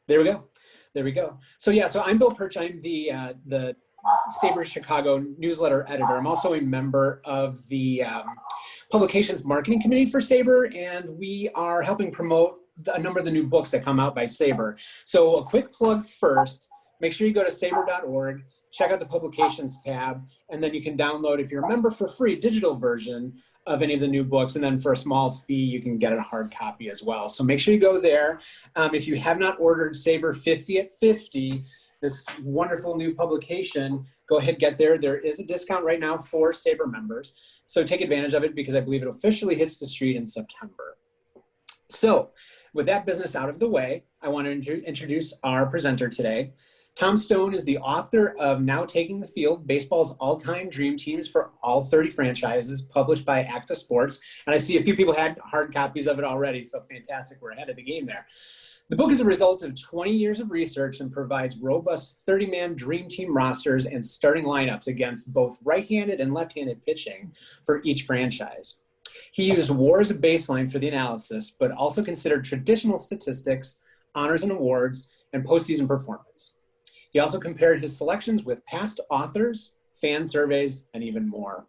There we go. There we go. So yeah, so I'm Bill Perch. I'm the SABR Chicago newsletter editor. I'm also a member of the publications marketing committee for SABR, and we are helping promote a number of the new books that come out by SABR. So a quick plug first, make sure you go to sabr.org, check out the publications tab, and then you can download, if you're a member, for free digital version of any of the new books, and then for a small fee you can get a hard copy as well. So make sure you go there. If you have not ordered SABR 50 at 50, this wonderful new publication, go ahead, get there. There is a discount right now for SABR members, so take advantage of it because I believe it officially hits the street in September. So with that business out of the way, I want to introduce our presenter today. Tom Stone is the author of Now Taking the Field, Baseball's All-Time Dream Teams for All 30 Franchises, published by Acta Sports. And I see a few people had hard copies of it already, so fantastic, we're ahead of the game there. The book is a result of 20 years of research and provides robust 30-man dream team rosters and starting lineups against both right-handed and left-handed pitching for each franchise. He used WAR as a baseline for the analysis, but also considered traditional statistics, honors and awards, and postseason performance. He also compared his selections with past authors, fan surveys, and even more.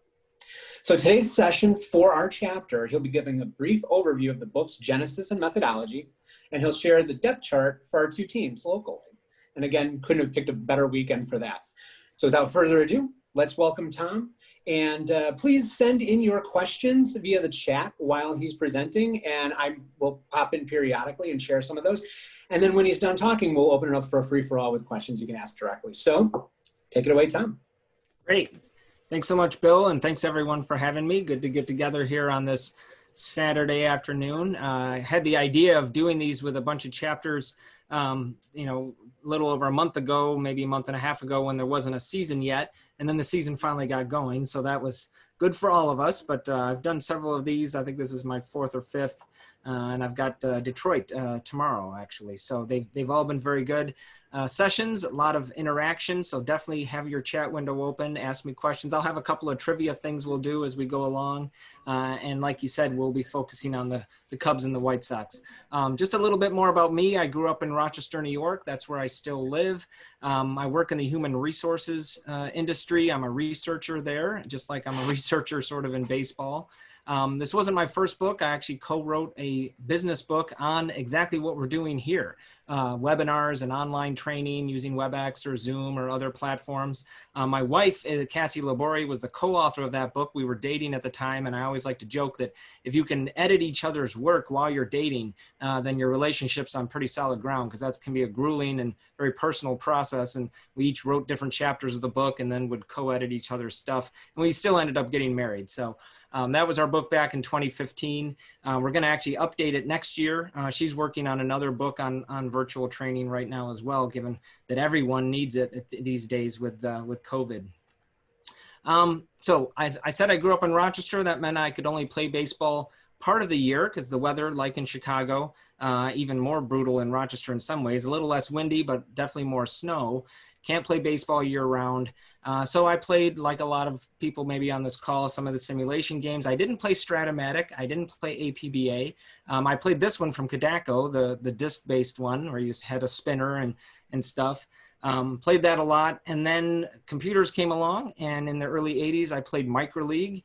So today's session for our chapter, he'll be giving a brief overview of the book's genesis and methodology, and he'll share the depth chart for our two teams locally. And again, couldn't have picked a better weekend for that. So without further ado, let's welcome Tom. And please send in your questions via the chat while he's presenting, and I will pop in periodically and share some of those. And then when he's done talking, we'll open it up for a free-for-all with questions you can ask directly. So take it away, Tom. Great. Thanks so much, Bill, and thanks everyone for having me. Good to get together here on this Saturday afternoon. I had the idea of doing these with a bunch of chapters, a little over a month ago, maybe a month and a half ago, when there wasn't a season yet. And then the season finally got going. So that was good for all of us. But I've done several of these. I think this is my fourth or fifth. And I've got Detroit tomorrow, actually. So they've all been very good sessions, a lot of interaction. So definitely have your chat window open, ask me questions. I'll have a couple of trivia things we'll do as we go along. And like you said, we'll be focusing on the Cubs and the White Sox. Just a little bit more about me. I grew up in Rochester, New York. That's where I still live. I work in the human resources industry. I'm a researcher there, just like I'm a researcher sort of in baseball. This wasn't my first book. I actually co-wrote a business book on exactly what we're doing here. Webinars and online training using WebEx or Zoom or other platforms. My wife, Cassie Labori, was the co-author of that book. We were dating at the time, and I always like to joke that if you can edit each other's work while you're dating, then your relationship's on pretty solid ground, because that can be a grueling and very personal process. And we each wrote different chapters of the book and then would co-edit each other's stuff. And we still ended up getting married. So that was our book back in 2015. We're going to actually update it next year. She's working on another book on virtual training right now as well, given that everyone needs it these days with COVID. So I said I grew up in Rochester. That meant I could only play baseball part of the year because the weather, like in Chicago, even more brutal in Rochester in some ways, a little less windy, but definitely more snow. Can't play baseball year round. So I played, like a lot of people maybe on this call, some of the simulation games. I didn't play Stratomatic. I didn't play APBA. I played this one from Kodako, the disc-based one where you just had a spinner and stuff. Played that a lot. And then computers came along, and in the early 80s, I played Micro League.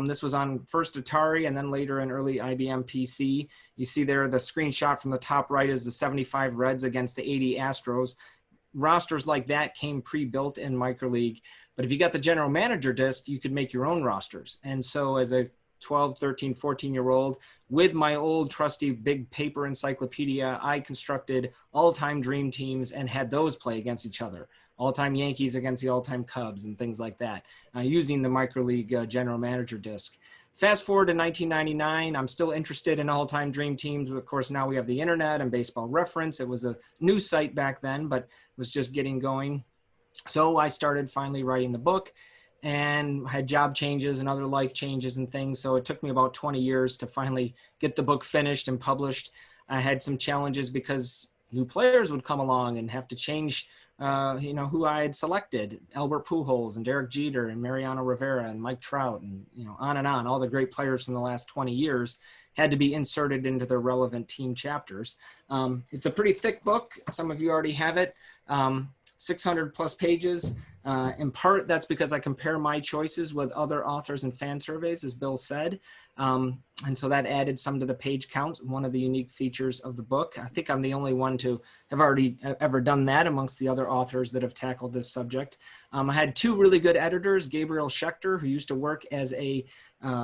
This was on first Atari and then later an early IBM PC. You see there the screenshot from the top right is the 75 Reds against the 80 Astros. Rosters like that came pre-built in Micro League. But if you got the general manager disc, you could make your own rosters. And so as a 12, 13, 14-year-old, with my old trusty big paper encyclopedia, I constructed all-time dream teams and had those play against each other. All-time Yankees against the all-time Cubs and things like that, using the Micro League general manager disc. Fast forward to 1999, I'm still interested in all-time dream teams. Of course, now we have the internet and Baseball Reference. It was a new site back then, but was just getting going. So I started finally writing the book and had job changes and other life changes and things. So it took me about 20 years to finally get the book finished and published. I had some challenges because new players would come along and have to change who I had selected: Albert Pujols and Derek Jeter and Mariano Rivera and Mike Trout, and on and on. All the great players from the last 20 years had to be inserted into their relevant team chapters. It's a pretty thick book. Some of you already have it. 600 plus pages. In part, that's because I compare my choices with other authors and fan surveys, as Bill said. And so that added some to the page count, one of the unique features of the book. I think I'm the only one to have already ever done that amongst the other authors that have tackled this subject. I had two really good editors, Gabriel Schechter, who used to work as a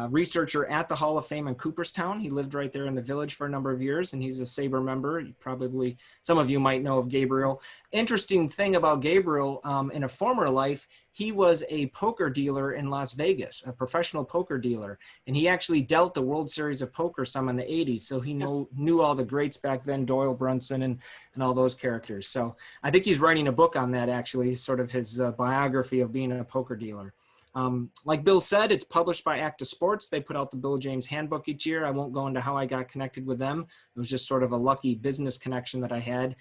researcher at the Hall of Fame in Cooperstown. He lived right there in the Village for a number of years, and he's a SABR member. Probably some of you might know of Gabriel. Interesting thing about Gabriel, in a former life, he was a poker dealer in Las Vegas, a professional poker dealer, and he actually dealt the World Series of Poker some in the 80s, so he knew all the greats back then, Doyle Brunson and all those characters. So I think he's writing a book on that, actually, sort of his biography of being a poker dealer. Like Bill said, it's published by Active Sports. They put out the Bill James Handbook each year. I won't go into how I got connected with them. It was just sort of a lucky business connection that I had.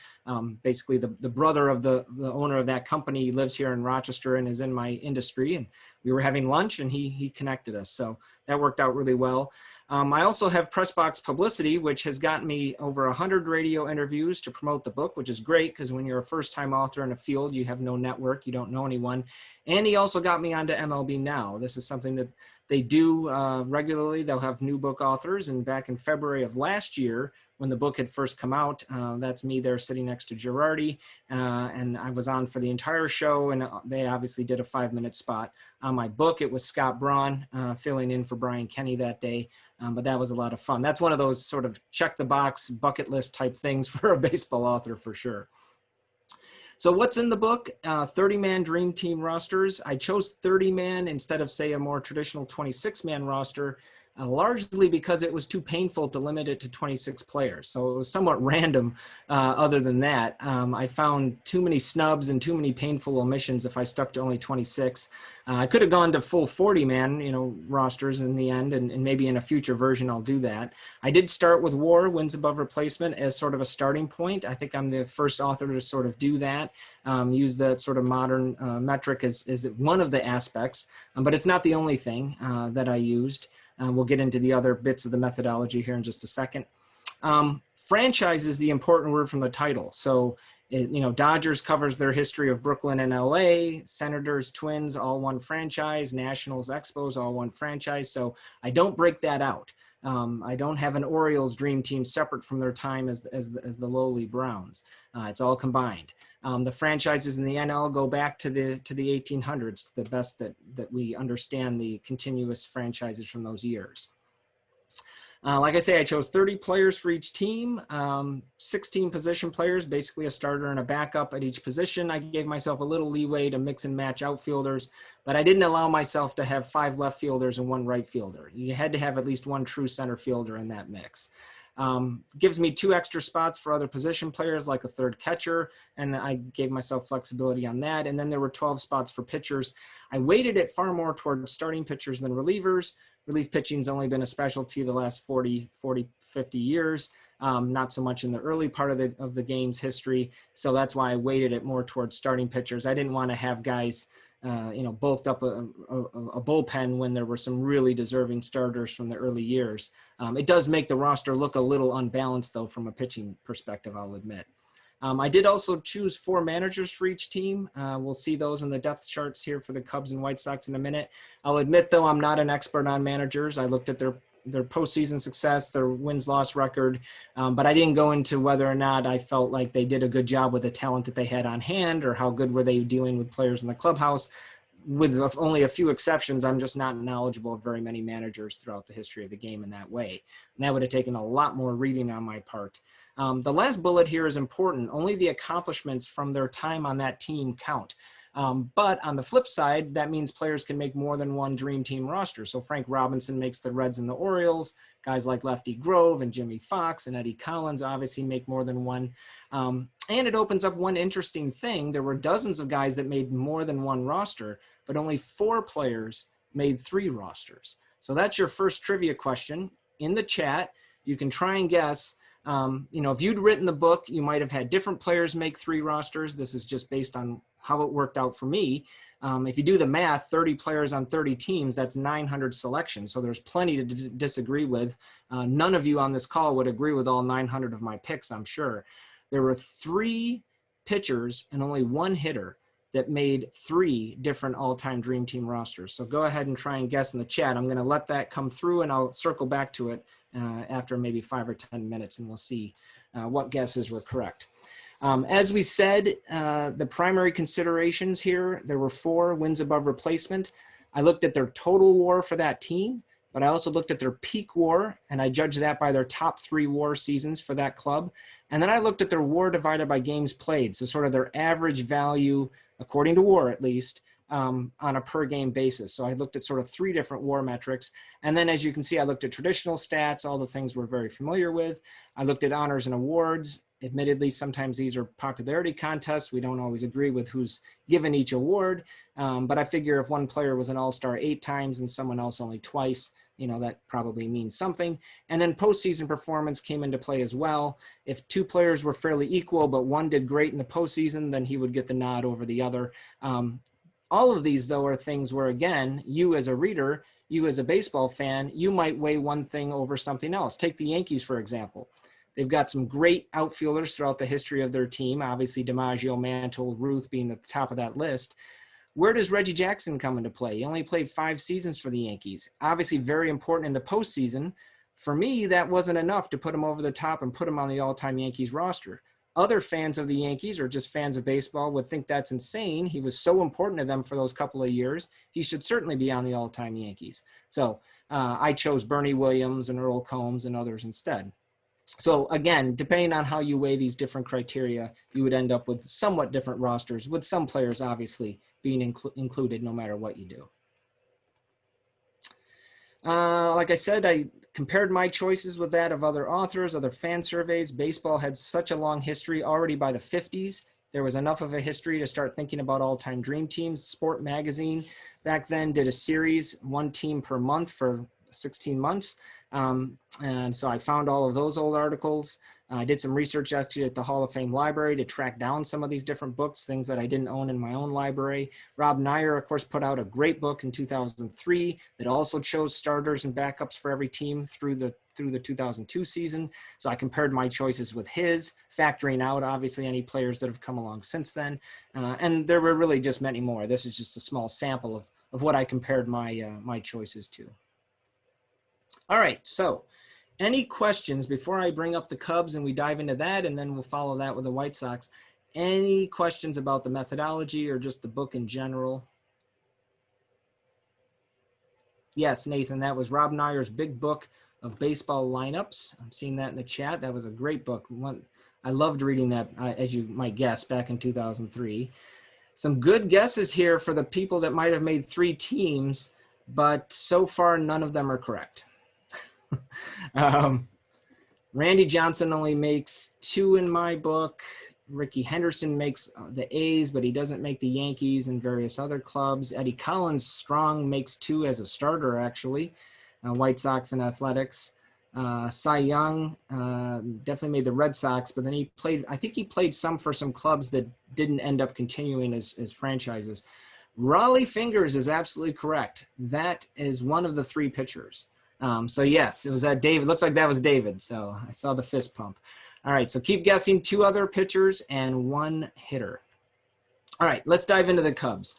Basically, the brother of the owner of that company lives here in Rochester and is in my industry. And we were having lunch and he connected us. So that worked out really well. I also have Pressbox Publicity, which has gotten me over 100 radio interviews to promote the book, which is great because when you're a first-time author in a field, you have no network, you don't know anyone. And he also got me onto MLB Now. This is something that they do regularly. They'll have new book authors. And back in February of last year, when the book had first come out, that's me there sitting next to Girardi. And I was on for the entire show, and they obviously did a 5-minute spot on my book. It was Scott Braun filling in for Brian Kenny that day. But that was a lot of fun. That's one of those sort of check the box bucket list type things for a baseball author for sure. So what's in the book? 30-man dream team rosters. I chose 30-man instead of, say, a more traditional 26-man roster, largely because it was too painful to limit it to 26 players. So it was somewhat random other than that. I found too many snubs and too many painful omissions if I stuck to only 26. I could have gone to full 40-man, rosters in the end, and maybe in a future version I'll do that. I did start with WAR, wins above replacement, as sort of a starting point. I think I'm the first author to sort of do that, use that sort of modern metric as one of the aspects, but it's not the only thing that I used. We'll get into the other bits of the methodology here in just a second. Franchise is the important word from the title. So, Dodgers covers their history of Brooklyn and LA, Senators, Twins, all one franchise, Nationals, Expos, all one franchise. So I don't break that out. I don't have an Orioles dream team separate from their time as the lowly Browns. It's all combined. The franchises in the NL go back to the 1800s, the best that we understand the continuous franchises from those years. Like I say, I chose 30 players for each team, 16 position players, basically a starter and a backup at each position. I gave myself a little leeway to mix and match outfielders, but I didn't allow myself to have 5 left fielders and 1 right fielder. You had to have at least 1 true center fielder in that mix. Gives me 2 extra spots for other position players, like a third catcher, and I gave myself flexibility on that. And then there were 12 spots for pitchers. I weighted it far more toward starting pitchers than relievers. Relief pitching's only been a specialty the last 40, 50 years, not so much in the early part of the game's history. So that's why I weighted it more towards starting pitchers. I didn't want to have guys bulked up a bullpen when there were some really deserving starters from the early years. It does make the roster look a little unbalanced, though, from a pitching perspective, I'll admit. I did also choose 4 managers for each team. We'll see those in the depth charts here for the Cubs and White Sox in a minute. I'll admit, though, I'm not an expert on managers. I looked at their postseason success, their wins-loss record, but I didn't go into whether or not I felt like they did a good job with the talent that they had on hand, or how good were they dealing with players in the clubhouse. With only a few exceptions, I'm just not knowledgeable of very many managers throughout the history of the game in that way. And that would have taken a lot more reading on my part. The last bullet here is important. Only the accomplishments from their time on that team count. But on the flip side, that means players can make more than 1 dream team roster. So Frank Robinson makes the Reds and the Orioles. Guys like Lefty Grove and Jimmy Fox and Eddie Collins obviously make more than 1. And it opens up one interesting thing. There were dozens of guys that made more than 1 roster, but only 4 players made 3 rosters. So that's your first trivia question. In the chat, you can try and guess If you'd written the book, you might have had different players make 3 rosters. This is just based on how it worked out for me. If you do the math, 30 players on 30 teams, that's 900 selections. So there's plenty to disagree with. None of you on this call would agree with all 900 of my picks, I'm sure. There were 3 pitchers and only 1 hitter that made 3 different all-time Dream Team rosters. So go ahead and try and guess in the chat. I'm going to let that come through, and I'll circle back to it after maybe 5 or 10 minutes, and we'll see what guesses were correct. As we said, the primary considerations here, there were 4 wins above replacement. I looked at their total WAR for that team, but I also looked at their peak WAR, and I judged that by their top 3 WAR seasons for that club. And then I looked at their WAR divided by games played, so sort of their average value, according to WAR at least, on a per game basis. So I looked at sort of 3 different WAR metrics. And then as you can see, I looked at traditional stats, all the things we're very familiar with. I looked at honors and awards. Admittedly, sometimes these are popularity contests. We don't always agree with who's given each award. But I figure if one player was an all-star 8 times and someone else only twice, that probably means something. And then postseason performance came into play as well. If 2 players were fairly equal, but one did great in the postseason, then he would get the nod over the other. All of these, though, are things where, again, you as a reader, you as a baseball fan, you might weigh one thing over something else. Take the Yankees, for example. They've got some great outfielders throughout the history of their team, obviously DiMaggio, Mantle, Rothe being at the top of that list. Where does Reggie Jackson come into play? He only played 5 seasons for the Yankees. Obviously very important in the postseason. For me, that wasn't enough to put him over the top and put him on the all-time Yankees roster. Other fans of the Yankees or just fans of baseball would think that's insane. He was so important to them for those couple of years. He should certainly be on the all-time Yankees. So I chose Bernie Williams and Earl Combs and others instead. So again, depending on how you weigh these different criteria, you would end up with somewhat different rosters, with some players obviously being included no matter what you do. Like I said, I compared my choices with that of other authors, other fan surveys. Baseball had such a long history already by the 50s. There was enough of a history to start thinking about all-time dream teams. Sport magazine back then did a series, 1 team per month for 16 months. And so I found all of those old articles. I did some research actually at the Hall of Fame library to track down some of these different books, things that I didn't own in my own library. Rob Nyer, of course, put out a great book in 2003 that also chose starters and backups for every team through the 2002 season. So I compared my choices with his, factoring out obviously any players that have come along since then. And there were really just many more. This is just a small sample of what I compared my choices to. All right, so any questions before I bring up the Cubs and we dive into that, and then we'll follow that with the White Sox? Any questions about the methodology or just the book in general? Yes, Nathan, that was Rob Nyer's big book of baseball lineups. I'm seeing that in the chat. That was a great book. I loved reading that, as you might guess, back in 2003. Some good guesses here for the people that might have made 3 teams, but so far none of them are correct. Randy Johnson only makes 2 in my book. Ricky Henderson makes the A's, but he doesn't make the Yankees and various other clubs. Eddie Collins Strong makes 2 as a starter, actually. White Sox and Athletics. Cy Young definitely made the Red Sox, but then he played, I think he played some for some clubs that didn't end up continuing as franchises. Raleigh Fingers is absolutely correct. That is one of the 3 pitchers. So yes, it was that David. Looks like that was David. So I saw the fist pump. All right, so keep guessing. 2 other pitchers and 1 hitter. All right, let's dive into the Cubs.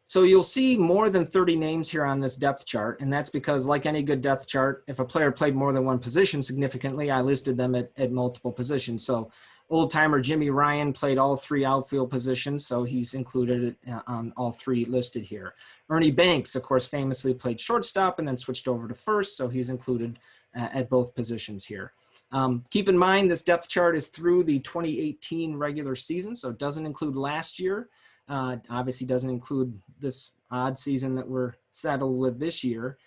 So you'll see more than 30 names here on this depth chart, and that's because, like any good depth chart, if a player played more than one position significantly, I listed them at multiple positions. So old-timer Jimmy Ryan played all 3 outfield positions, so he's included on all 3 listed here. Ernie Banks, of course, famously played shortstop and then switched over to first, so he's included at both positions here. Keep in mind, this depth chart is through the 2018 regular season, so it doesn't include last year. Obviously doesn't include this odd season that we're saddled with this year.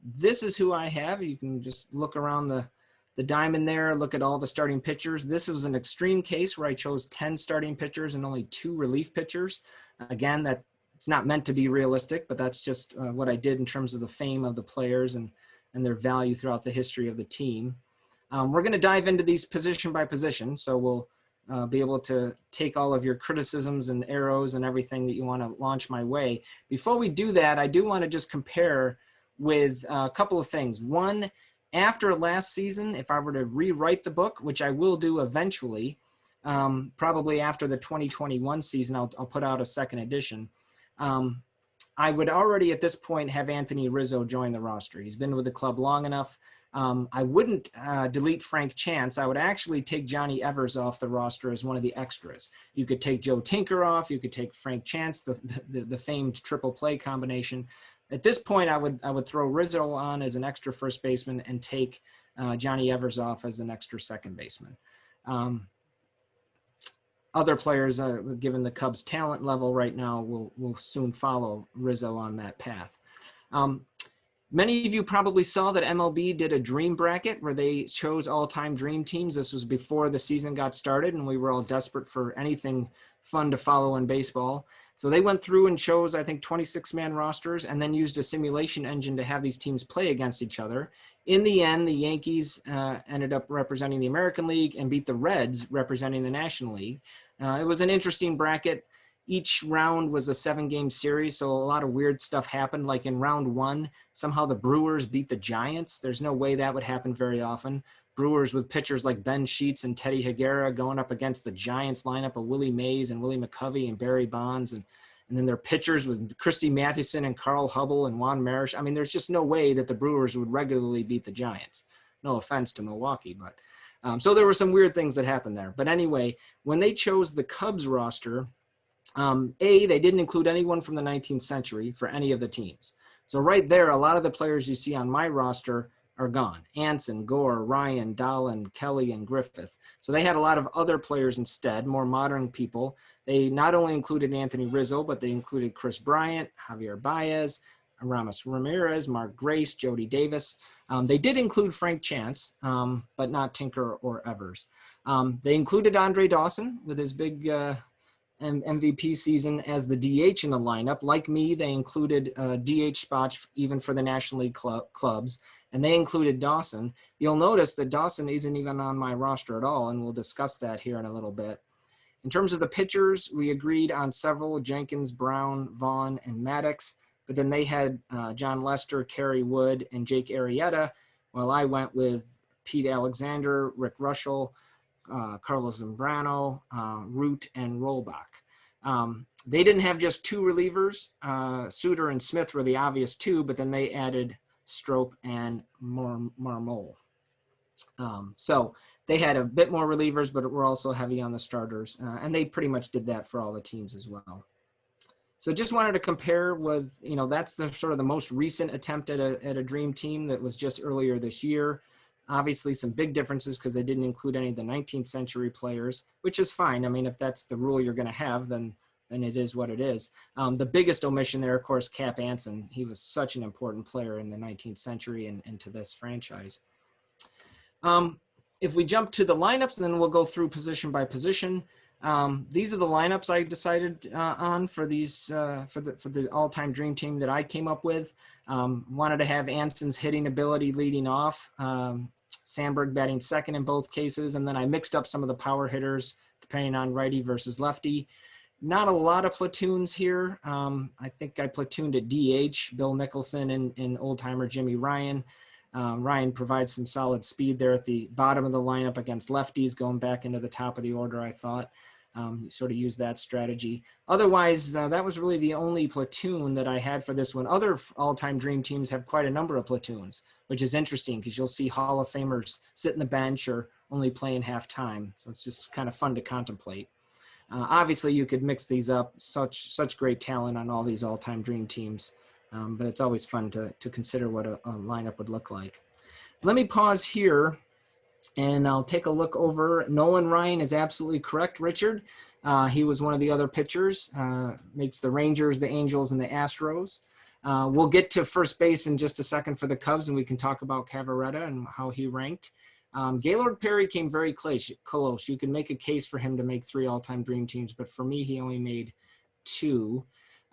This is who I have. You can just look around the diamond there, look at all the starting pitchers. This was an extreme case where I chose 10 starting pitchers and only 2 relief pitchers. Again, that it's not meant to be realistic, but that's just what I did in terms of the fame of the players and their value throughout the history of the team. We're going to dive into these position by position, so we'll be able to take all of your criticisms and arrows and everything that you want to launch my way. Before we do that, I do want to just compare with a couple of things. One, after last season, if I were to rewrite the book, which I will do eventually, probably after the 2021 season, I'll put out a second edition. I would already at this point have Anthony Rizzo join the roster. He's been with the club long enough. I wouldn't delete Frank Chance. I would actually take Johnny Evers off the roster as one of the extras. You could take Joe Tinker off. You could take Frank Chance, the famed triple play combination. At this point, I would throw Rizzo on as an extra first baseman and take Johnny Evers off as an extra second baseman. Other players, given the Cubs' talent level right now, will soon follow Rizzo on that path. Many of you probably saw that MLB did a dream bracket where they chose all-time dream teams. This was before the season got started, and we were all desperate for anything fun to follow in baseball. So they went through and chose, I think, 26-man rosters and then used a simulation engine to have these teams play against each other. In the end, the Yankees ended up representing the American League and beat the Reds representing the National League. It was an interesting bracket. Each round was a 7-game series, so a lot of weird stuff happened. Like in round 1, somehow the Brewers beat the Giants. There's no way that would happen very often. Brewers with pitchers like Ben Sheets and Teddy Higuera going up against the Giants lineup of Willie Mays and Willie McCovey and Barry Bonds. And then their pitchers with Christy Mathewson and Carl Hubble and Juan Marish. I mean, there's just no way that the Brewers would regularly beat the Giants. No offense to Milwaukee, but so there were some weird things that happened there. But anyway, when they chose the Cubs roster, they didn't include anyone from the 19th century for any of the teams. So right there, a lot of the players you see on my roster are gone. Anson, Gore, Ryan, Dolan, Kelly, and Griffith. So they had a lot of other players instead, more modern people. They not only included Anthony Rizzo, but they included Chris Bryant, Javier Baez, Ramos Ramirez, Mark Grace, Jody Davis. They did include Frank Chance, but not Tinker or Evers. They included Andre Dawson with his big MVP season as the DH in the lineup. Like me, they included DH spots even for the National League clubs, and they included Dawson. You'll notice that Dawson isn't even on my roster at all, and we'll discuss that here in a little bit. In terms of the pitchers, we agreed on several: Jenkins, Brown, Vaughn, and Maddox, but then they had John Lester, Kerry Wood, and Jake Arrieta, while I went with Pete Alexander, Rick Russell, Carlos Zambrano, Root, and Rollbach. They didn't have just 2 relievers. Suter and Smith were the obvious 2, but then they added Strope and Marmol. So they had a bit more relievers, but were also heavy on the starters. And they pretty much did that for all the teams as well. So just wanted to compare with, that's the sort of the most recent attempt at a dream team that was just earlier this year. Obviously some big differences because they didn't include any of the 19th century players, which is fine. I mean, if that's the rule you're going to have, then it is what it is. The biggest omission there, of course, Cap Anson. He was such an important player in the 19th century and to this franchise. If we jump to the lineups, then we'll go through position by position. These are the lineups I decided on for these for the all-time dream team that I came up with. Wanted to have Anson's hitting ability leading off, Sandberg batting second in both cases, and then I mixed up some of the power hitters depending on righty versus lefty. Not a lot of platoons here. I think I platooned at DH, Bill Nicholson and old-timer Jimmy Ryan. Ryan provides some solid speed there at the bottom of the lineup against lefties, going back into the top of the order, I thought. Sort of used that strategy. Otherwise, that was really the only platoon that I had for this one. Other all-time dream teams have quite a number of platoons, which is interesting because you'll see Hall of Famers sit in the bench or only playing half time. So it's just kind of fun to contemplate. Obviously, you could mix these up. Such great talent on all these all-time dream teams. But it's always fun to consider what a lineup would look like. Let me pause here and I'll take a look over. Nolan Ryan is absolutely correct, Richard. He was one of the other pitchers, makes the Rangers, the Angels, and the Astros. We'll get to first base in just a second for the Cubs, and we can talk about Cavaretta and how he ranked. Gaylord Perry came very close. You can make a case for him to make 3 all-time dream teams, but for me, he only made 2.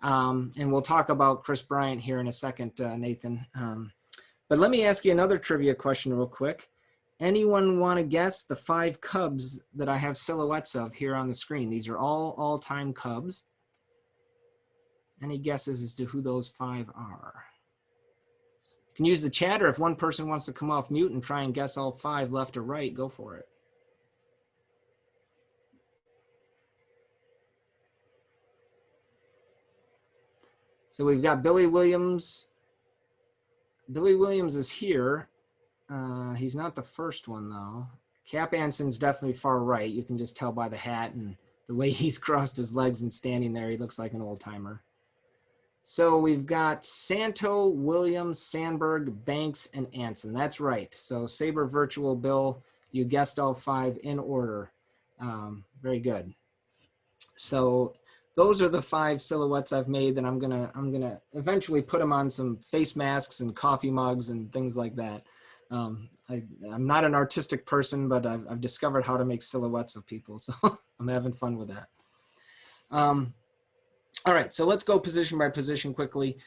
And we'll talk about Chris Bryant here in a second, Nathan. But let me ask you another trivia question real quick. Anyone want to guess the 5 Cubs that I have silhouettes of here on the screen? These are all-time Cubs. Any guesses as to who those 5 are? You can use the chat, or if one person wants to come off mute and try and guess all 5 left or right, go for it. So we've got Billy Williams. Billy Williams is here. He's not the first one, though. Cap Anson's definitely far right. You can just tell by the hat and the way he's crossed his legs and standing there. He looks like an old-timer. So we've got Santo, Williams, Sandberg, Banks, and Anson. That's right. So SABR Virtual, Bill, you guessed all 5 in order. Very good. So those are the 5 silhouettes I've made that I'm gonna eventually put them on some face masks and coffee mugs and things like that. I'm not an artistic person, but I've discovered how to make silhouettes of people, so I'm having fun with that. All right, so let's go position by position quickly.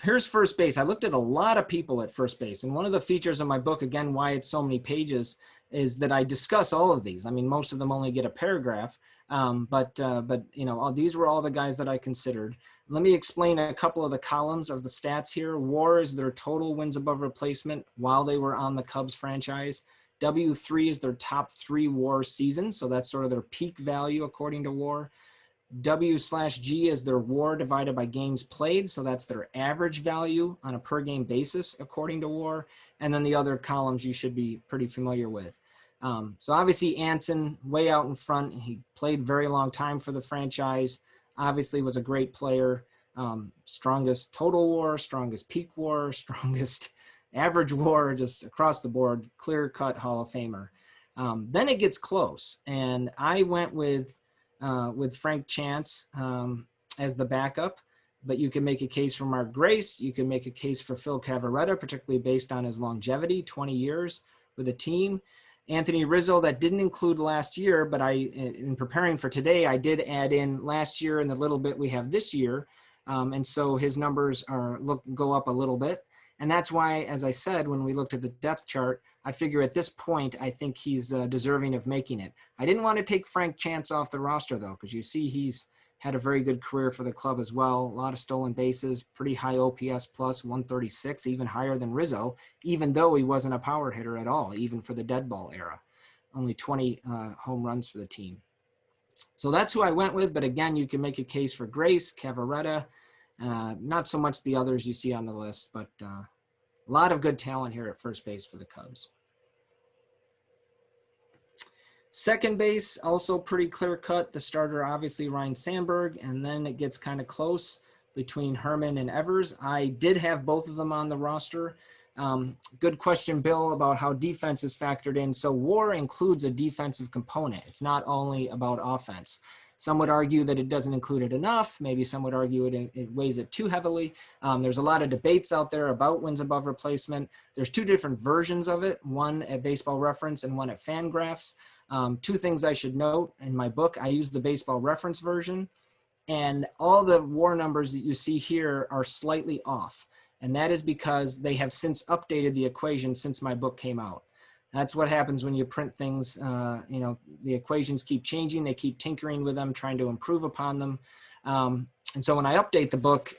Here's first base. I looked at a lot of people at first base, and one of the features of my book, again, why it's so many pages, is that I discuss all of these. I mean, most of them only get a paragraph, but you know, these were all the guys that I considered. Let me explain a couple of the columns of the stats here. WAR is their total wins above replacement while they were on the Cubs franchise. W3 is their top 3 WAR seasons, so that's sort of their peak value according to WAR. W/G is their WAR divided by games played, so that's their average value on a per game basis according to WAR. And then the other columns you should be pretty familiar with. So obviously Anson way out in front. He played very long time for the franchise. Obviously was a great player. Strongest total WAR, strongest peak WAR, strongest average WAR, just across the board, clear-cut Hall of Famer. Then it gets close, and I went with Frank Chance as the backup, but you can make a case for Mark Grace. You can make a case for Phil Cavarretta, particularly based on his longevity, 20 years with a team. Anthony Rizzo, that didn't include last year, but in preparing for today, I did add in last year and the little bit we have this year. And so his numbers go up a little bit. And that's why, as I said, when we looked at the depth chart, I figure at this point, I think he's deserving of making it. I didn't want to take Frank Chance off the roster, though, because you see he's had a very good career for the club as well. A lot of stolen bases, pretty high OPS plus, 136, even higher than Rizzo, even though he wasn't a power hitter at all, even for the dead ball era. Only 20 home runs for the team. So that's who I went with, but again, you can make a case for Grace, Cavarretta, not so much the others you see on the list, but a lot of good talent here at first base for the Cubs. Second base, also pretty clear cut. The starter, obviously, Ryan Sandberg, and then it gets kind of close between Herman and Evers. I did have both of them on the roster. Good question, Bill, about how defense is factored in. So WAR includes a defensive component. It's not only about offense. Some would argue that it doesn't include it enough. Maybe some would argue it weighs it too heavily. There's a lot of debates out there about wins above replacement. There's 2 different versions of it, one at Baseball Reference and one at Fangraphs. 2 things I should note in my book: I use the Baseball Reference version, and all the WAR numbers that you see here are slightly off. And that is because they have since updated the equation since my book came out. That's what happens when you print things. You know, the equations keep changing. They keep tinkering with them, trying to improve upon them. And so when I update the book,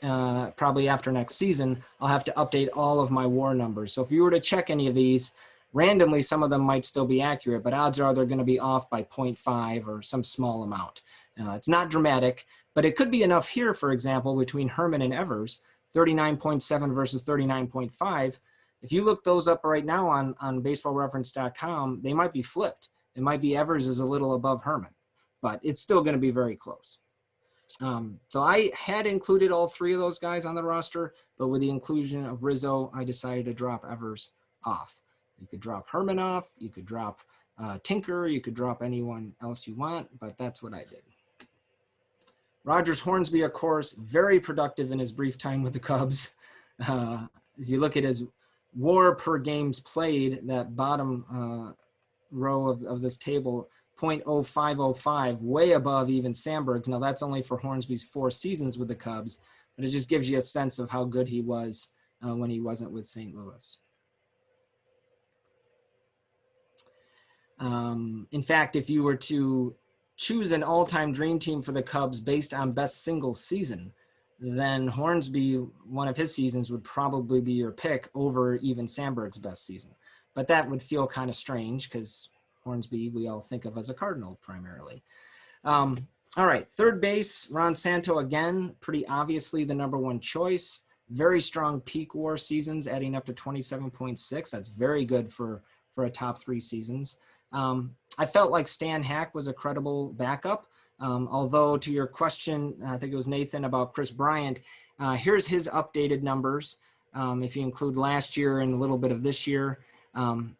probably after next season, I'll have to update all of my WAR numbers. So if you were to check any of these, randomly, some of them might still be accurate, but odds are they're going to be off by 0.5 or some small amount. It's not dramatic, but it could be enough here, for example, between Herman and Evers, 39.7 versus 39.5. If you look those up right now on baseballreference.com, they might be flipped. It might be Evers is a little above Herman, but it's still going to be very close. So I had included all 3 of those guys on the roster, but with the inclusion of Rizzo, I decided to drop Evers off. You could drop Herman off, you could drop Tinker, you could drop anyone else you want, but that's what I did. Rogers Hornsby, of course, very productive in his brief time with the Cubs. If you look at his WAR per games played, that bottom row of this table, 0.0505, way above even Sandberg's. Now that's only for Hornsby's 4 seasons with the Cubs, but it just gives you a sense of how good he was when he wasn't with St. Louis. In fact, if you were to choose an all-time dream team for the Cubs based on best single season, then Hornsby, one of his seasons, would probably be your pick over even Sandberg's best season. But that would feel kind of strange because Hornsby we all think of as a Cardinal primarily. All right, third base, Ron Santo again, pretty obviously the #1 choice. Very strong peak WAR seasons, adding up to 27.6. That's very good for a top 3 seasons. I felt like Stan Hack was a credible backup. Although to your question, I think it was Nathan about Chris Bryant, here's his updated numbers. If you include last year and a little bit of this year.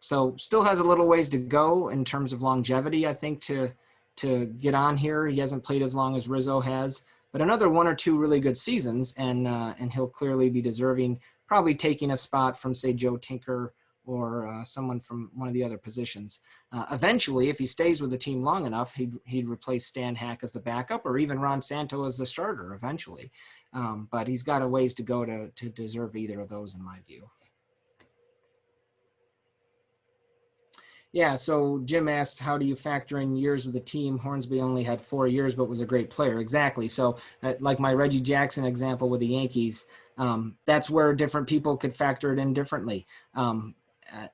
So still has a little ways to go in terms of longevity, I think, to get on here. He hasn't played as long as Rizzo has, but another 1 or 2 really good seasons, and he'll clearly be deserving, probably taking a spot from, say, Joe Tinker or someone from one of the other positions. Eventually, if he stays with the team long enough, he'd replace Stan Hack as the backup, or even Ron Santo as the starter eventually. But he's got a ways to go to deserve either of those, in my view. Yeah, so Jim asked, how do you factor in years with the team? Hornsby only had 4 years, but was a great player. Exactly. So like my Reggie Jackson example with the Yankees, that's where different people could factor it in differently.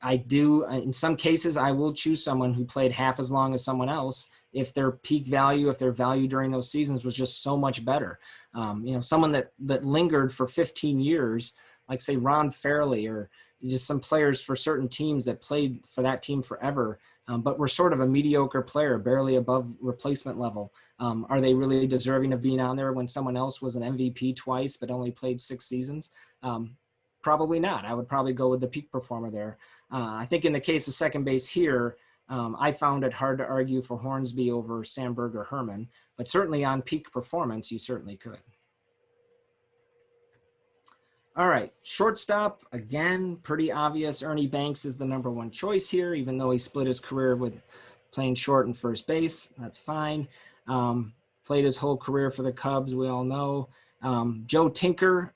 I do, in some cases, I will choose someone who played half as long as someone else if their peak value, if their value during those seasons was just so much better. Someone that lingered for 15 years, like say Ron Fairley, or just some players for certain teams that played for that team forever, but were sort of a mediocre player, barely above replacement level. Are they really deserving of being on there when someone else was an MVP twice but only played 6 seasons? Probably not. I would probably go with the peak performer there. I think in the case of second base here, I found it hard to argue for Hornsby over Sandberg or Herman, but certainly on peak performance, you certainly could. All right, shortstop, again, pretty obvious. Ernie Banks is the #1 choice here, even though he split his career with playing short and first base. That's fine. Played his whole career for the Cubs, we all know. Joe Tinker,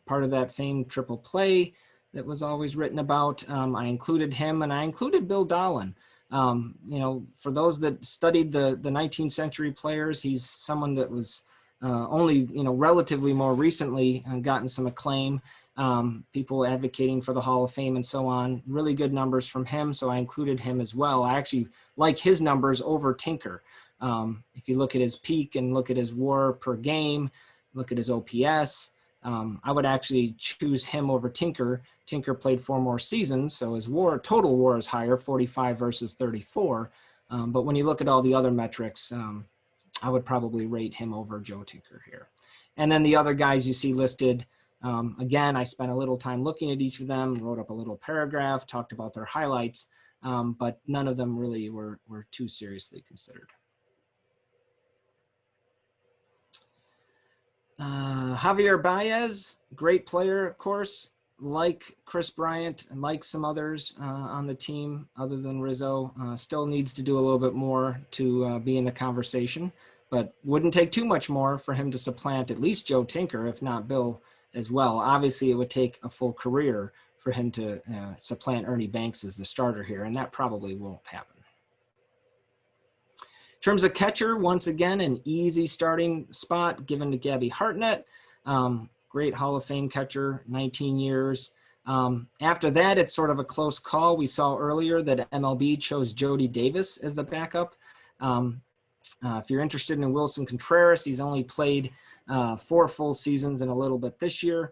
part of that famed triple play that was always written about. I included him, and I included Bill Dahlin. For those that studied the 19th century players, he's someone that was only, relatively more recently gotten some acclaim, people advocating for the Hall of Fame and so on. Really good numbers from him, so I included him as well. I actually like his numbers over Tinker. If you look at his peak and look at his WAR per game, look at his OPS, I would actually choose him over Tinker. Tinker played 4 more seasons, so his total WAR is higher, 45 versus 34. But when you look at all the other metrics, I would probably rate him over Joe Tinker here. And then the other guys you see listed, again, I spent a little time looking at each of them, wrote up a little paragraph, talked about their highlights, but none of them really were too seriously considered. Javier Baez, great player, of course, like Chris Bryant and like some others on the team other than Rizzo, still needs to do a little bit more to be in the conversation, but wouldn't take too much more for him to supplant at least Joe Tinker, if not Bill as well. Obviously, it would take a full career for him to supplant Ernie Banks as the starter here, and that probably won't happen. In terms of catcher, once again, an easy starting spot given to Gabby Hartnett. Great Hall of Fame catcher, 19 years. After that, it's sort of a close call. We saw earlier that MLB chose Jody Davis as the backup. If you're interested in Wilson Contreras, he's only played 4 full seasons and a little bit this year.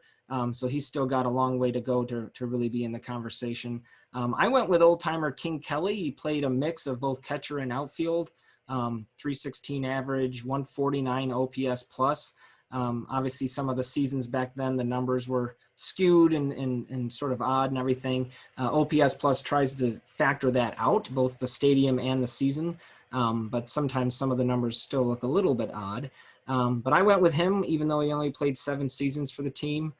So he's still got a long way to go to really be in the conversation. I went with old-timer King Kelly. He played a mix of both catcher and outfield. 316 average, 149 OPS plus. Obviously, some of the seasons back then, the numbers were skewed and sort of odd and everything. OPS plus tries to factor that out, both the stadium and the season. But sometimes some of the numbers still look a little bit odd. But I went with him, even though he only played 7 seasons for the team.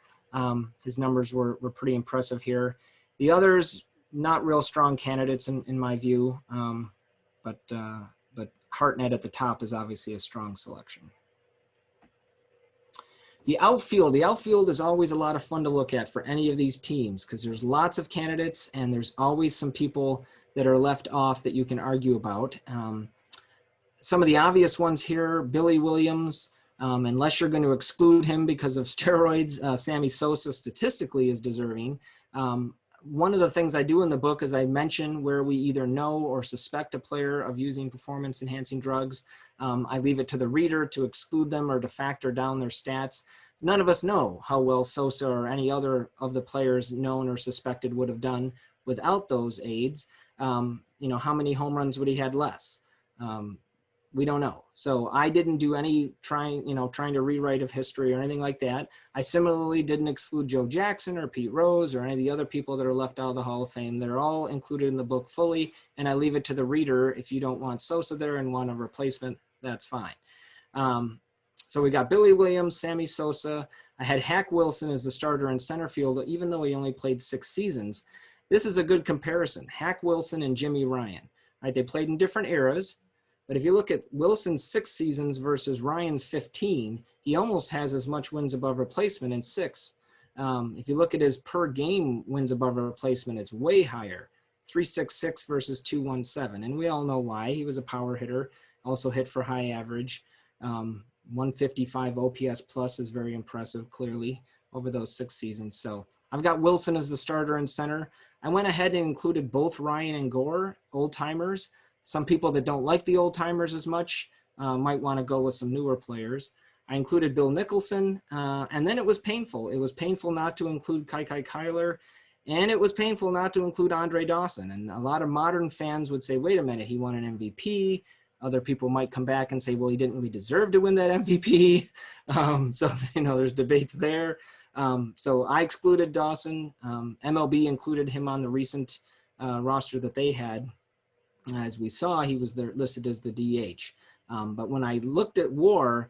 His numbers were pretty impressive here. The others, not real strong candidates in my view. But Hartnett at the top is obviously a strong selection. The outfield is always a lot of fun to look at for any of these teams because there's lots of candidates and there's always some people that are left off that you can argue about. Some of the obvious ones here, Billy Williams, unless you're going to exclude him because of steroids, Sammy Sosa statistically is deserving. One of the things I do in the book is I mention where we either know or suspect a player of using performance enhancing drugs. I leave it to the reader to exclude them or to factor down their stats. None of us know how well Sosa or any other of the players known or suspected would have done without those aids. How many home runs would he had less? We don't know. So I didn't do any trying to rewrite of history or anything like that. I similarly didn't exclude Joe Jackson or Pete Rose or any of the other people that are left out of the Hall of Fame. They're all included in the book fully, and I leave it to the reader. If you don't want Sosa there and want a replacement, that's fine. So we got Billy Williams, Sammy Sosa. I had Hack Wilson as the starter in center field, even though he only played 6 seasons. This is a good comparison. Hack Wilson and Jimmy Ryan. Right? They played in different eras. But if you look at Wilson's 6 seasons versus Ryan's 15, he almost has as much wins above replacement in 6. If you look at his per game wins above replacement, it's way higher, 366 versus 217. And we all know why. He was a power hitter, also hit for high average. 155 OPS plus is very impressive, clearly, over those 6 seasons. So I've got Wilson as the starter and center. I went ahead and included both Ryan and Gore, old timers. Some people that don't like the old timers as much might want to go with some newer players. I included Bill Nicholson, and then it was painful. It was painful not to include Kai Kyler, and it was painful not to include Andre Dawson. And a lot of modern fans would say, wait a minute, he won an MVP. Other people might come back and say, well, he didn't really deserve to win that MVP. So, there's debates there. So I excluded Dawson. MLB included him on the recent roster that they had. As we saw, he was there listed as the DH. But when I looked at WAR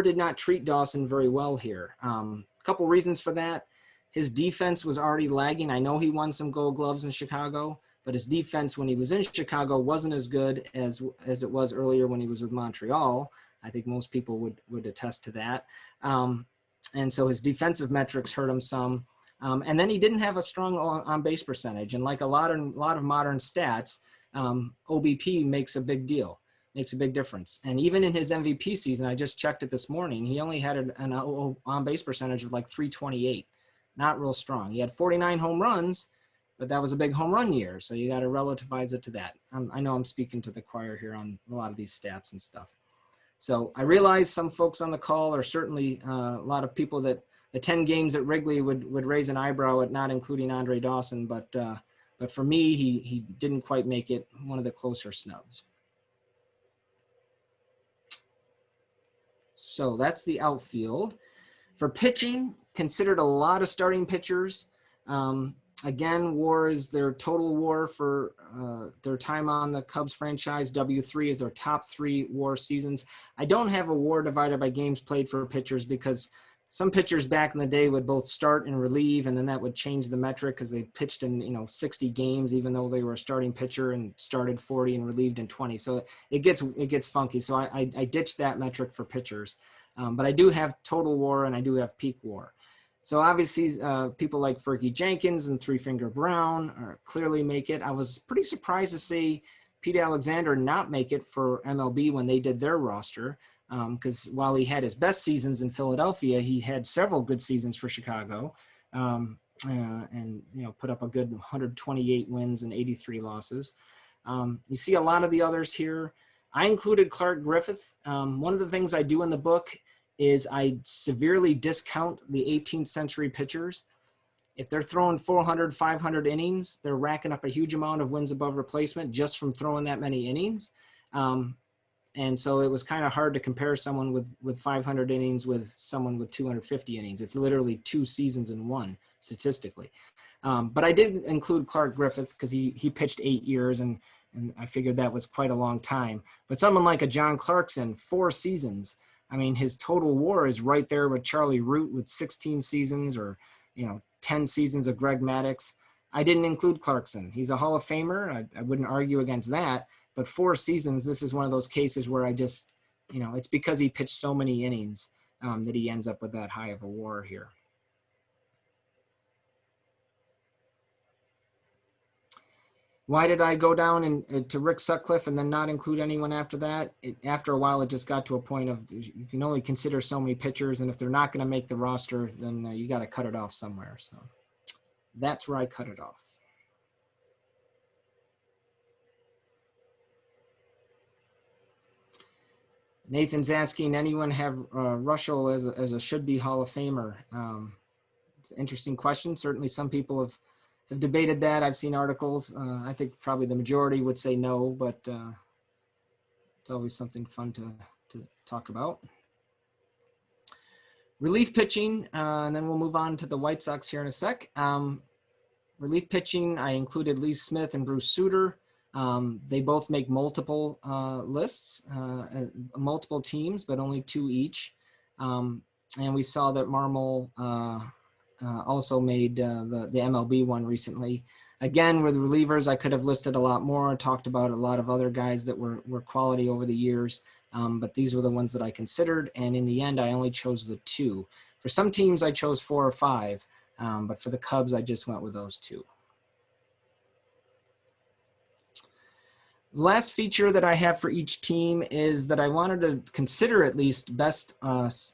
did not treat Dawson very well here. A couple reasons for that. His defense was already lagging. I know he won some Gold Gloves in Chicago, but his defense when he was in Chicago wasn't as good as it was earlier when he was with Montreal. I think most people would attest to that. And so his defensive metrics hurt him some. And then he didn't have a strong on-base percentage. And like a lot of modern stats, OBP makes a big deal, makes a big difference. And even in his MVP season, I just checked it this morning, he only had an on-base percentage of like 328, not real strong. He had 49 home runs, but that was a big home run year. So you got to relativize it to that. I know I'm speaking to the choir here on a lot of these stats and stuff. So I realize some folks on the call are certainly a lot of people that attend games at Wrigley would raise an eyebrow at not including Andre Dawson, but for me, he didn't quite make it, one of the closer snubs. So that's the outfield. For pitching, considered a lot of starting pitchers. Again, WAR is their total WAR for their time on the Cubs franchise. W3 is their top 3 WAR seasons. I don't have a WAR divided by games played for pitchers because some pitchers back in the day would both start and relieve, and then that would change the metric because they pitched in 60 games, even though they were a starting pitcher and started 40 and relieved in 20. So it gets funky. So I ditched that metric for pitchers, but I do have total WAR and I do have peak WAR. So obviously people like Fergie Jenkins and Three Finger Brown clearly make it. I was pretty surprised to see Pete Alexander not make it for MLB when they did their roster. Because while he had his best seasons in Philadelphia, he had several good seasons for Chicago, and put up a good 128 wins and 83 losses. You see a lot of the others here. I included Clark Griffith. One of the things I do in the book is I severely discount the 18th century pitchers. If they're throwing 400, 500 innings, they're racking up a huge amount of wins above replacement just from throwing that many innings. And so it was kind of hard to compare someone with 500 innings with someone with 250 innings. It's literally 2 seasons in one statistically. But I did include Clark Griffith because he pitched 8 years and I figured that was quite a long time. But someone like a John Clarkson, 4 seasons. I mean, his total WAR is right there with Charlie Root with 16 seasons or, 10 seasons of Greg Maddux. I didn't include Clarkson. He's a Hall of Famer. I wouldn't argue against that. But 4 seasons, this is one of those cases where I just, it's because he pitched so many innings. that he ends up with that high of a WAR here. Why did I go down to Rick Sutcliffe and then not include anyone after that? After a while, it just got to a point of you can only consider so many pitchers, and if they're not going to make the roster, then you got to cut it off somewhere. So that's where I cut it off. Nathan's asking, anyone have Russell as a should-be Hall of Famer? It's an interesting question. Certainly some people have debated that. I've seen articles. I think probably the majority would say no, but it's always something fun to talk about. Relief pitching, and then we'll move on to the White Sox here in a sec. Relief pitching, I included Lee Smith and Bruce Sutter. They both make multiple lists, multiple teams, but only 2 each. And we saw that Marmol also made the MLB one recently. Again, with relievers, I could have listed a lot more, talked about a lot of other guys that were quality over the years, but these were the ones that I considered, and in the end, I only chose the 2. For some teams, I chose 4 or 5, but for the Cubs, I just went with those 2. Last feature that I have for each team is that I wanted to consider at least best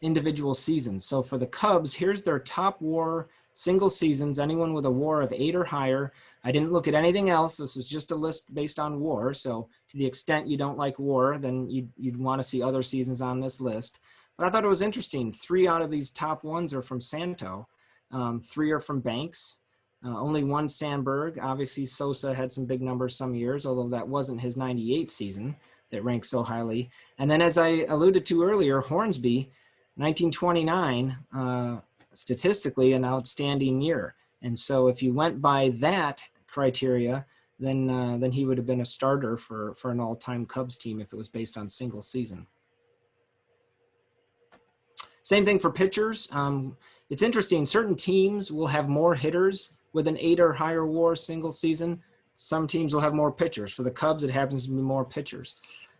individual seasons. So for the Cubs, here's their top WAR single seasons, anyone with a WAR of 8 or higher. I didn't look at anything else. This is just a list based on WAR. So to the extent you don't like WAR, then you'd want to see other seasons on this list. But I thought it was interesting. 3 out of these top ones are from Santo. 3 are from Banks. Only 1 Sandberg. Obviously, Sosa had some big numbers some years, although that wasn't his 98 season that ranked so highly. And then, as I alluded to earlier, Hornsby, 1929, statistically an outstanding year. And so if you went by that criteria, then he would have been a starter for an all-time Cubs team if it was based on single season. Same thing for pitchers. It's interesting. Certain teams will have more hitters with an 8 or higher WAR single season. Some teams will have more pitchers. For the Cubs, it happens to be more pitchers.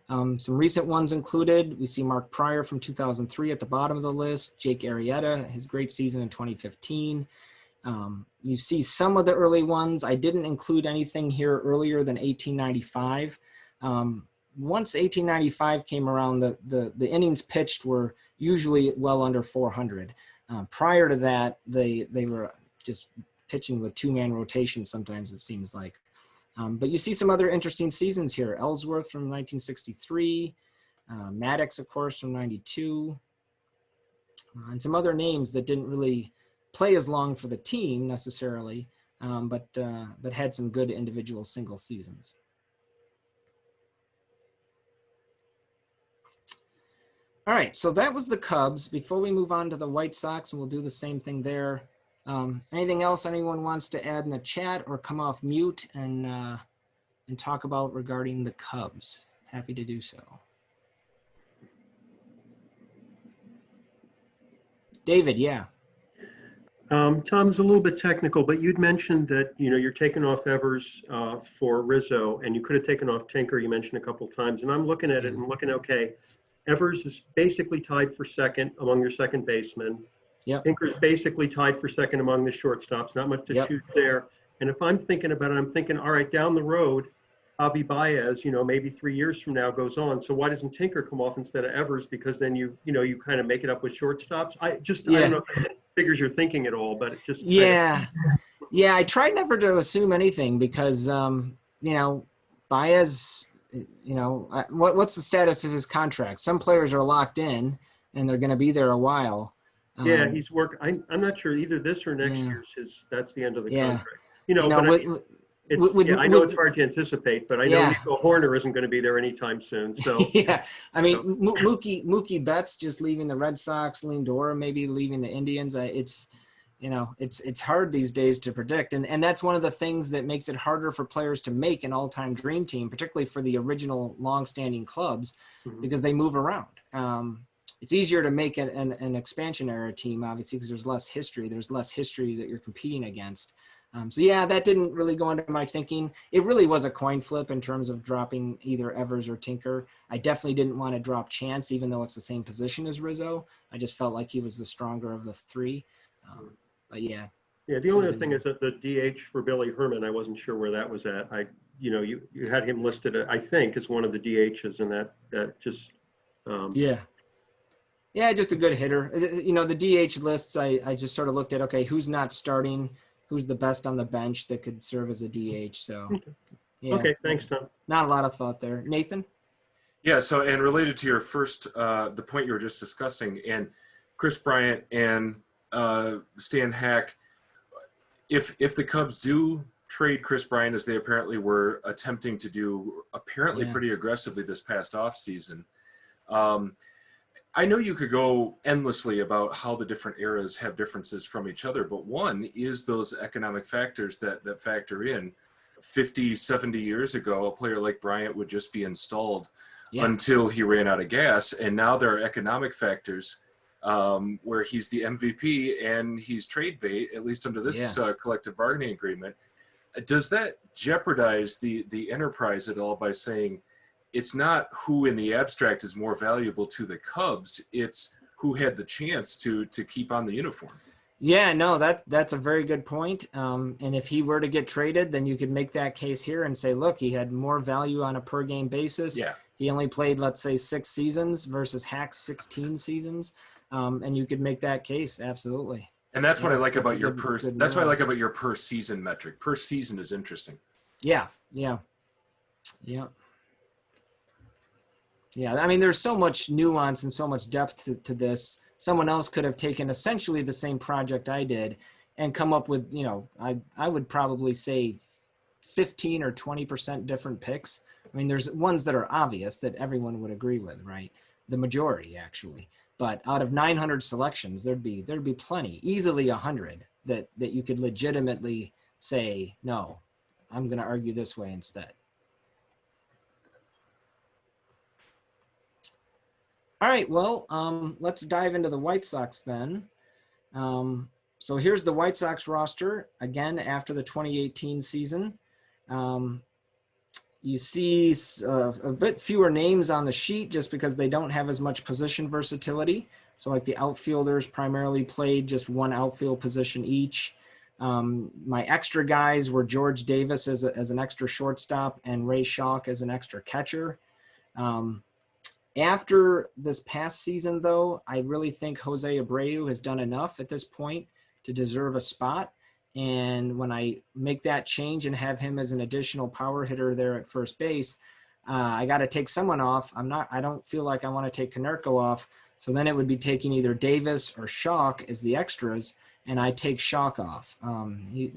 Some recent ones included, we see Mark Pryor from 2003 at the bottom of the list, Jake Arrieta, his great season in 2015. You see some of the early ones. I didn't include anything here earlier than 1895. Once 1895 came around, the innings pitched were usually well under 400. Prior to that, they were just pitching with 2-man rotation sometimes, it seems like. But you see some other interesting seasons here. Ellsworth from 1963, Maddox, of course, from 92, and some other names that didn't really play as long for the team necessarily, but had some good individual single seasons. All right, so that was the Cubs. Before we move on to the White Sox, and we'll do the same thing there. Anything else anyone wants to add in the chat or come off mute and talk about regarding the Cubs? Happy to do so. David, yeah. Tom's a little bit technical, but you'd mentioned that, you're taking off Evers for Rizzo, and you could have taken off Tinker, you mentioned a couple times. And I'm looking at it and looking, okay, Evers is basically tied for second among your second basemen. Yep. Tinker's basically tied for second among the shortstops, not much to choose there. And if I'm thinking about it, I'm thinking, all right, down the road, Javi Baez, maybe 3 years from now goes on. So why doesn't Tinker come off instead of Evers? Because then you kind of make it up with shortstops. I don't know if it figures your thinking at all, but it just. Yeah. I tried never to assume anything because, Baez, what's the status of his contract? Some players are locked in and they're going to be there a while. Yeah, he's I'm not sure either this or next year's that's the end of the contract. I know it's hard to anticipate, but I know Nico Horner isn't going to be there anytime soon. So Mookie Betts just leaving the Red Sox, Lindor maybe leaving the Indians. It's hard these days to predict, and that's one of the things that makes it harder for players to make an all-time dream team, particularly for the original long-standing clubs, because they move around. It's easier to make an expansion era team, obviously, because there's less history. There's less history that you're competing against. So yeah, that didn't really go into my thinking. It really was a coin flip in terms of dropping either Evers or Tinker. I definitely didn't want to drop Chance, even though it's the same position as Rizzo. I just felt like he was the stronger of the three. But yeah. Yeah, the only other thing is that the DH for Billy Herman, I wasn't sure where that was at. You had him listed, I think, as one of the DHs, and that just. Yeah, just a good hitter. The DH lists, I just sort of looked at, okay, who's not starting, who's the best on the bench that could serve as a DH. So, yeah. Okay, thanks, Tom. Not a lot of thought there. Nathan? Yeah, so, and related to your first, the point you were just discussing, and Chris Bryant and Stan Hack, if the Cubs do trade Chris Bryant, as they apparently were attempting to do pretty aggressively this past offseason, I know you could go endlessly about how the different eras have differences from each other, but one is those economic factors that factor in. 50, 70 years ago, a player like Bryant would just be installed until he ran out of gas. And now there are economic factors where he's the MVP and he's trade bait, at least under this collective bargaining agreement. Does that jeopardize the enterprise at all by saying, it's not who in the abstract is more valuable to the Cubs, it's who had the chance to keep on the uniform? Yeah, no, that's a very good point. And if he were to get traded, then you could make that case here and say, look, he had more value on a per game basis. Yeah. He only played, let's say, 6 seasons versus Hack's 16 seasons. And you could make that case. Absolutely. And that's what I like about your that's what I like about your per season metric. Per season is interesting. Yeah. I mean, there's so much nuance and so much depth to this. Someone else could have taken essentially the same project I did and come up with, I would probably say 15 or 20% different picks. I mean, there's ones that are obvious that everyone would agree with, right? The majority, actually. But out of 900 selections, there'd be plenty, easily 100 that you could legitimately say, no, I'm going to argue this way instead. All right, well, let's dive into the White Sox then. So here's the White Sox roster, again, after the 2018 season. You see a bit fewer names on the sheet just because they don't have as much position versatility. So like the outfielders primarily played just one outfield position each. My extra guys were George Davis as an extra shortstop and Ray Schalk as an extra catcher. After this past season, though, I really think Jose Abreu has done enough at this point to deserve a spot. And when I make that change and have him as an additional power hitter there at first base, I got to take someone off. I don't feel like I want to take Konerko off. So then it would be taking either Davis or Schalk as the extras, and I take Schalk off.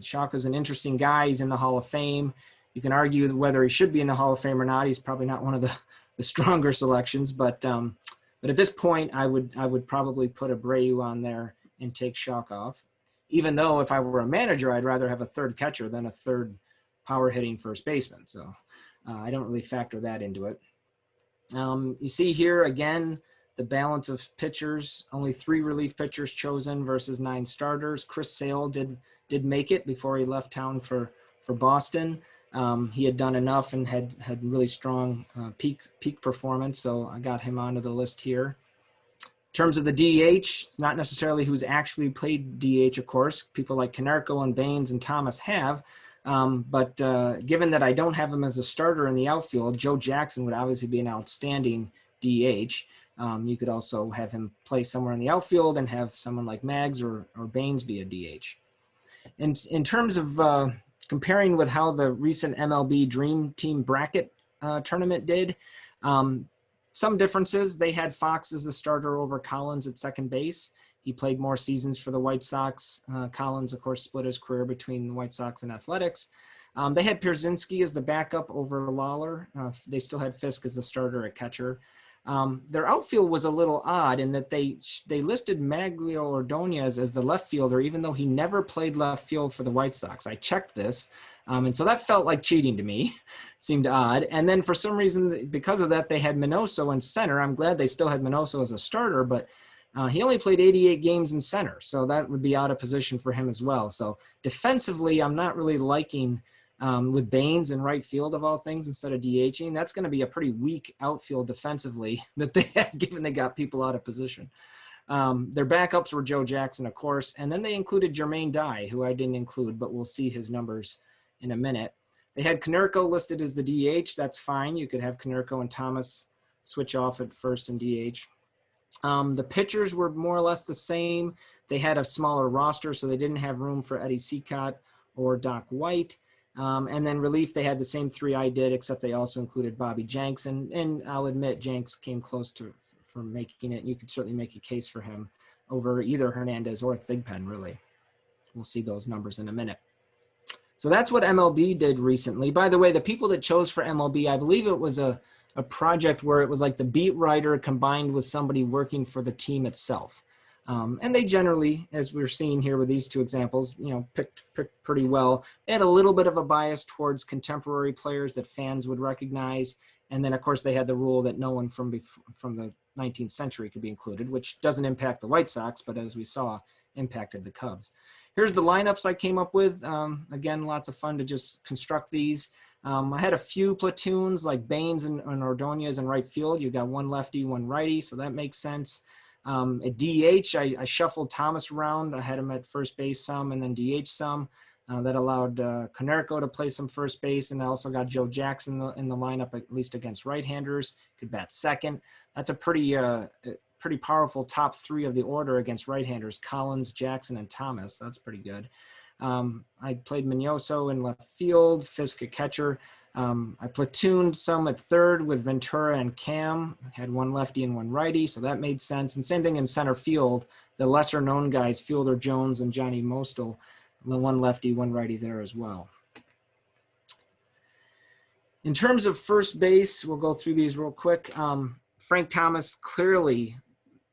Schalk is an interesting guy. He's in the Hall of Fame. You can argue whether he should be in the Hall of Fame or not. He's probably not one of the stronger selections, but at this point, I would probably put Abreu on there and take Schalk off. Even though if I were a manager, I'd rather have a third catcher than a third power hitting first baseman. So I don't really factor that into it. You see here again the balance of pitchers. Only 3 relief pitchers chosen versus 9 starters. Chris Sale did make it before he left town for Boston. He had done enough and had really strong peak performance, so I got him onto the list here. In terms of the DH, it's not necessarily who's actually played DH, of course. People like Konerko and Baines and Thomas have, but given that I don't have him as a starter in the outfield, Joe Jackson would obviously be an outstanding DH. You could also have him play somewhere in the outfield and have someone like Maggs or Baines be a DH. In terms of comparing with how the recent MLB Dream Team bracket tournament did, some differences. They had Fox as the starter over Collins at second base. He played more seasons for the White Sox. Collins, of course, split his career between the White Sox and Athletics. They had Pierzynski as the backup over Lawler. They still had Fisk as the starter at catcher. Their outfield was a little odd in that they listed Maglio Ordonez as the left fielder, even though he never played left field for the White Sox. I checked this, and so that felt like cheating to me. Seemed odd. And then for some reason, because of that, they had Minoso in center. I'm glad they still had Minoso as a starter, but He only played 88 games in center, so that would be out of position for him as well. So defensively, I'm not really liking with Baines in right field of all things instead of DHing. That's going to be a pretty weak outfield defensively that they had, given they got people out of position. Their backups were Joe Jackson, of course, and then they included Jermaine Dye, who I didn't include, but we'll see his numbers in a minute. They had Konerko listed as the DH. That's fine. You could have Konerko and Thomas switch off at first and DH. The pitchers were more or less the same. They had a smaller roster, so they didn't have room for Eddie Seacott or Doc White. And then relief, they had the same three I did, except they also included Bobby Jenks. And I'll admit, Jenks came close for making it. You could certainly make a case for him over either Hernandez or Thigpen, really. We'll see those numbers in a minute. So that's what MLB did recently. By the way, the people that chose for MLB, I believe it was a project where it was like the beat writer combined with somebody working for the team itself. And they generally, as we're seeing here with these two examples, picked pretty well. They had a little bit of a bias towards contemporary players that fans would recognize. And then, of course, they had the rule that no one from the 19th century could be included, which doesn't impact the White Sox, but as we saw, impacted the Cubs. Here's the lineups I came up with. Again, lots of fun to just construct these. I had a few platoons like Baines and Ordonez in right field. You got one lefty, one righty, so that makes sense. At DH, I shuffled Thomas around. I had him at first base some and then DH some. That allowed Konerko to play some first base, and I also got Joe Jackson in the lineup, at least against right-handers. Could bat second. That's a pretty powerful top three of the order against right-handers: Collins, Jackson, and Thomas. That's pretty good. I played Mignoso in left field, Fisk at catcher. I platooned some at third with Ventura and Cam. I had one lefty and one righty, so that made sense. And same thing in center field. The lesser-known guys, Fielder Jones and Johnny Mostel, one lefty, one righty there as well. In terms of first base, we'll go through these real quick. Frank Thomas, clearly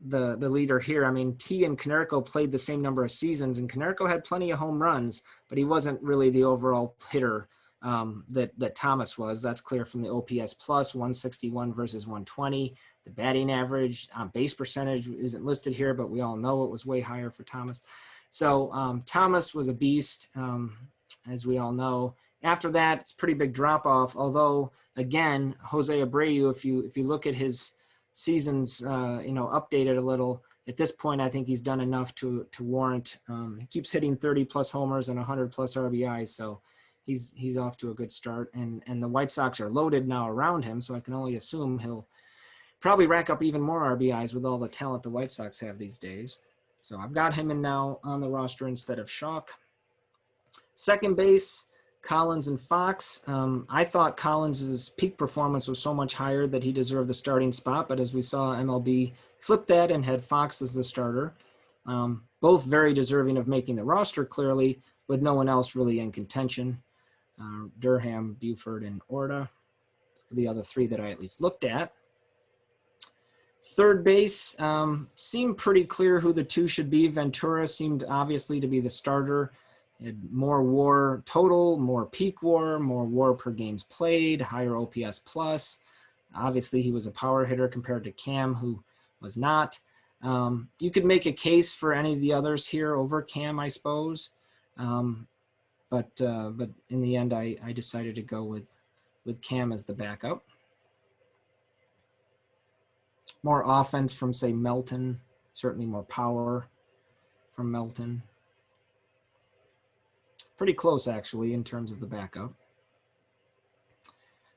the leader here. I mean, T and Konerko played the same number of seasons, and Konerko had plenty of home runs, but he wasn't really the overall hitter that Thomas was. That's clear from the OPS plus 161 versus 120. The batting average, base percentage isn't listed here, but we all know it was way higher for Thomas. So Thomas was a beast, as we all know. After that, it's a pretty big drop-off, although, again, Jose Abreu, if you look at his seasons, updated a little, at this point, I think he's done enough to warrant. He keeps hitting 30-plus homers and 100-plus RBIs, so he's off to a good start. And the White Sox are loaded now around him, so I can only assume he'll probably rack up even more RBIs with all the talent the White Sox have these days. So I've got him in now on the roster instead of Schock. Second base, Collins and Fox. I thought Collins' peak performance was so much higher that he deserved the starting spot, but as we saw, MLB flipped that and had Fox as the starter. Both very deserving of making the roster, clearly, with no one else really in contention. Durham, Buford, and Orta, the other three that I at least looked at. Third base, seemed pretty clear who the two should be. Ventura seemed obviously to be the starter. He had more WAR total, more peak WAR, more WAR per games played, higher OPS plus. Obviously, he was a power hitter compared to Cam, who was not. You could make a case for any of the others here over Cam, I suppose. But in the end, I decided to go with Cam as the backup. More offense from, say, Melton. Certainly more power from Melton. Pretty close, actually, in terms of the backup.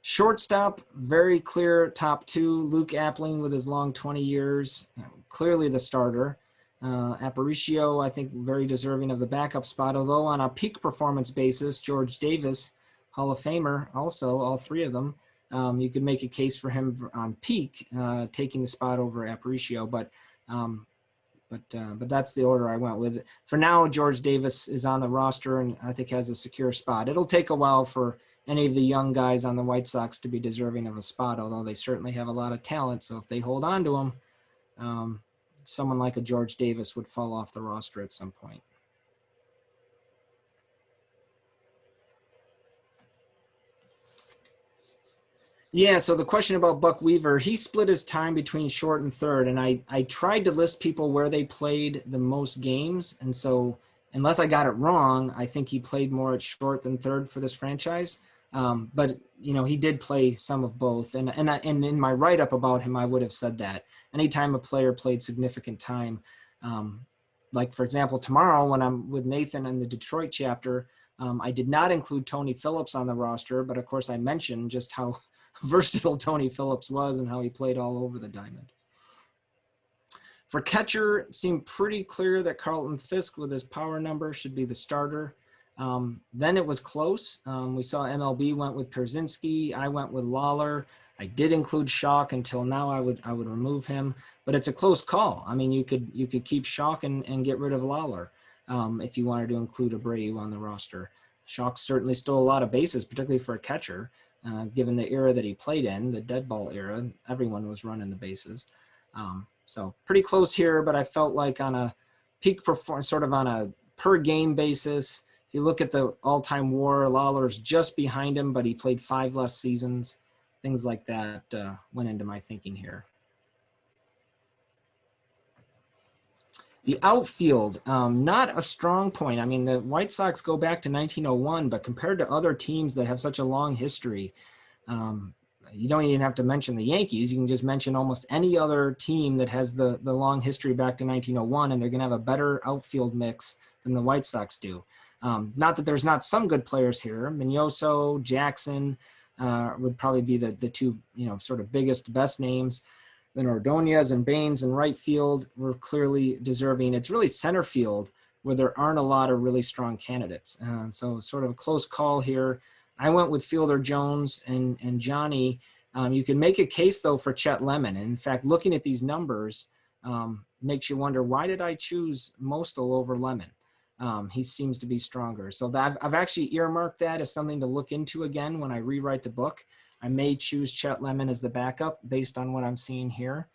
Shortstop, very clear top two. Luke Appling with his long 20 years, clearly the starter. Aparicio, I think, very deserving of the backup spot, although on a peak performance basis, George Davis, Hall of Famer, also, all three of them, you could make a case for him on peak, taking the spot over Aparicio, but that's the order I went with. For now, George Davis is on the roster and I think has a secure spot. It'll take a while for any of the young guys on the White Sox to be deserving of a spot, although they certainly have a lot of talent. So if they hold on to him, someone like a George Davis would fall off the roster at some point. Yeah, so the question about Buck Weaver, he split his time between short and third, and I tried to list people where they played the most games, and so unless I got it wrong, I think he played more at short than third for this franchise. But you know, he did play some of both, and in my write-up about him, I would have said that anytime a player played significant time, like for example, tomorrow when I'm with Nathan in the Detroit chapter, I did not include Tony Phillips on the roster, but of course I mentioned just how versatile Tony Phillips was and how he played all over the diamond. For catcher, it seemed pretty clear that Carlton Fisk with his power number should be the starter. Then it was close. We saw MLB went with Pierzynski. I went with Lawler. I did include Schock. Until now I would remove him, but it's a close call. I mean, you could keep Schock and get rid of Lawler if you wanted to include Abreu on the roster. Schock certainly stole a lot of bases, particularly for a catcher. Given the era that he played in, the dead ball era, everyone was running the bases. So pretty close here, but I felt like on a peak performance, sort of on a per game basis, if you look at the all-time WAR, Lawler's just behind him, but he played 5 less seasons. Things like that went into my thinking here. The outfield, not a strong point. I mean, the White Sox go back to 1901, but compared to other teams that have such a long history, you don't even have to mention the Yankees. You can just mention almost any other team that has the long history back to 1901, and they're going to have a better outfield mix than the White Sox do. Not that there's not some good players here. Mignoso, Jackson would probably be the two, sort of biggest, best names. Then Ordonez and Baines in right field were clearly deserving. It's really center field where there aren't a lot of really strong candidates. So sort of a close call here. I went with Fielder Jones and Johnny. You can make a case, though, for Chet Lemon. And in fact, looking at these numbers makes you wonder, why did I choose Mostel over Lemon? He seems to be stronger. So I've actually earmarked that as something to look into again when I rewrite the book. I may choose Chet Lemon as the backup based on what I'm seeing here.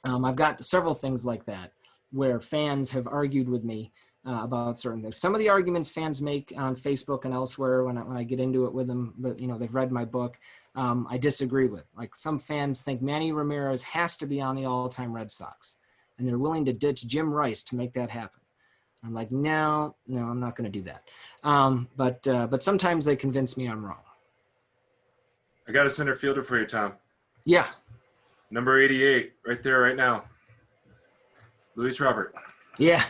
I've got several things like that where fans have argued with me about certain things. Some of the arguments fans make on Facebook and elsewhere when I get into it with them, that they've read my book, I disagree with. Like, some fans think Manny Ramirez has to be on the all-time Red Sox, and they're willing to ditch Jim Rice to make that happen. I'm like, no, I'm not going to do that. But sometimes they convince me I'm wrong. I got a center fielder for you, Tom. Yeah. Number 88, right there, right now. Luis Robert. Yeah.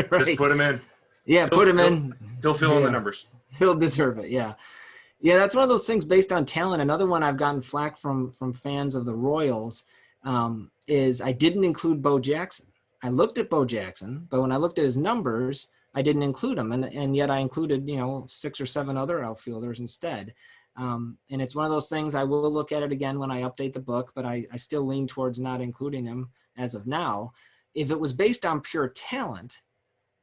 Right. Just put him in. Yeah, put him in. He'll fill in the numbers. He'll deserve it, yeah. Yeah, that's one of those things based on talent. Another one I've gotten flack from fans of the Royals is I didn't include Bo Jackson. I looked at Bo Jackson, but when I looked at his numbers, I didn't include him. And yet I included, 6 or 7 other outfielders instead. And it's one of those things, I will look at it again when I update the book, but I still lean towards not including him as of now. If it was based on pure talent,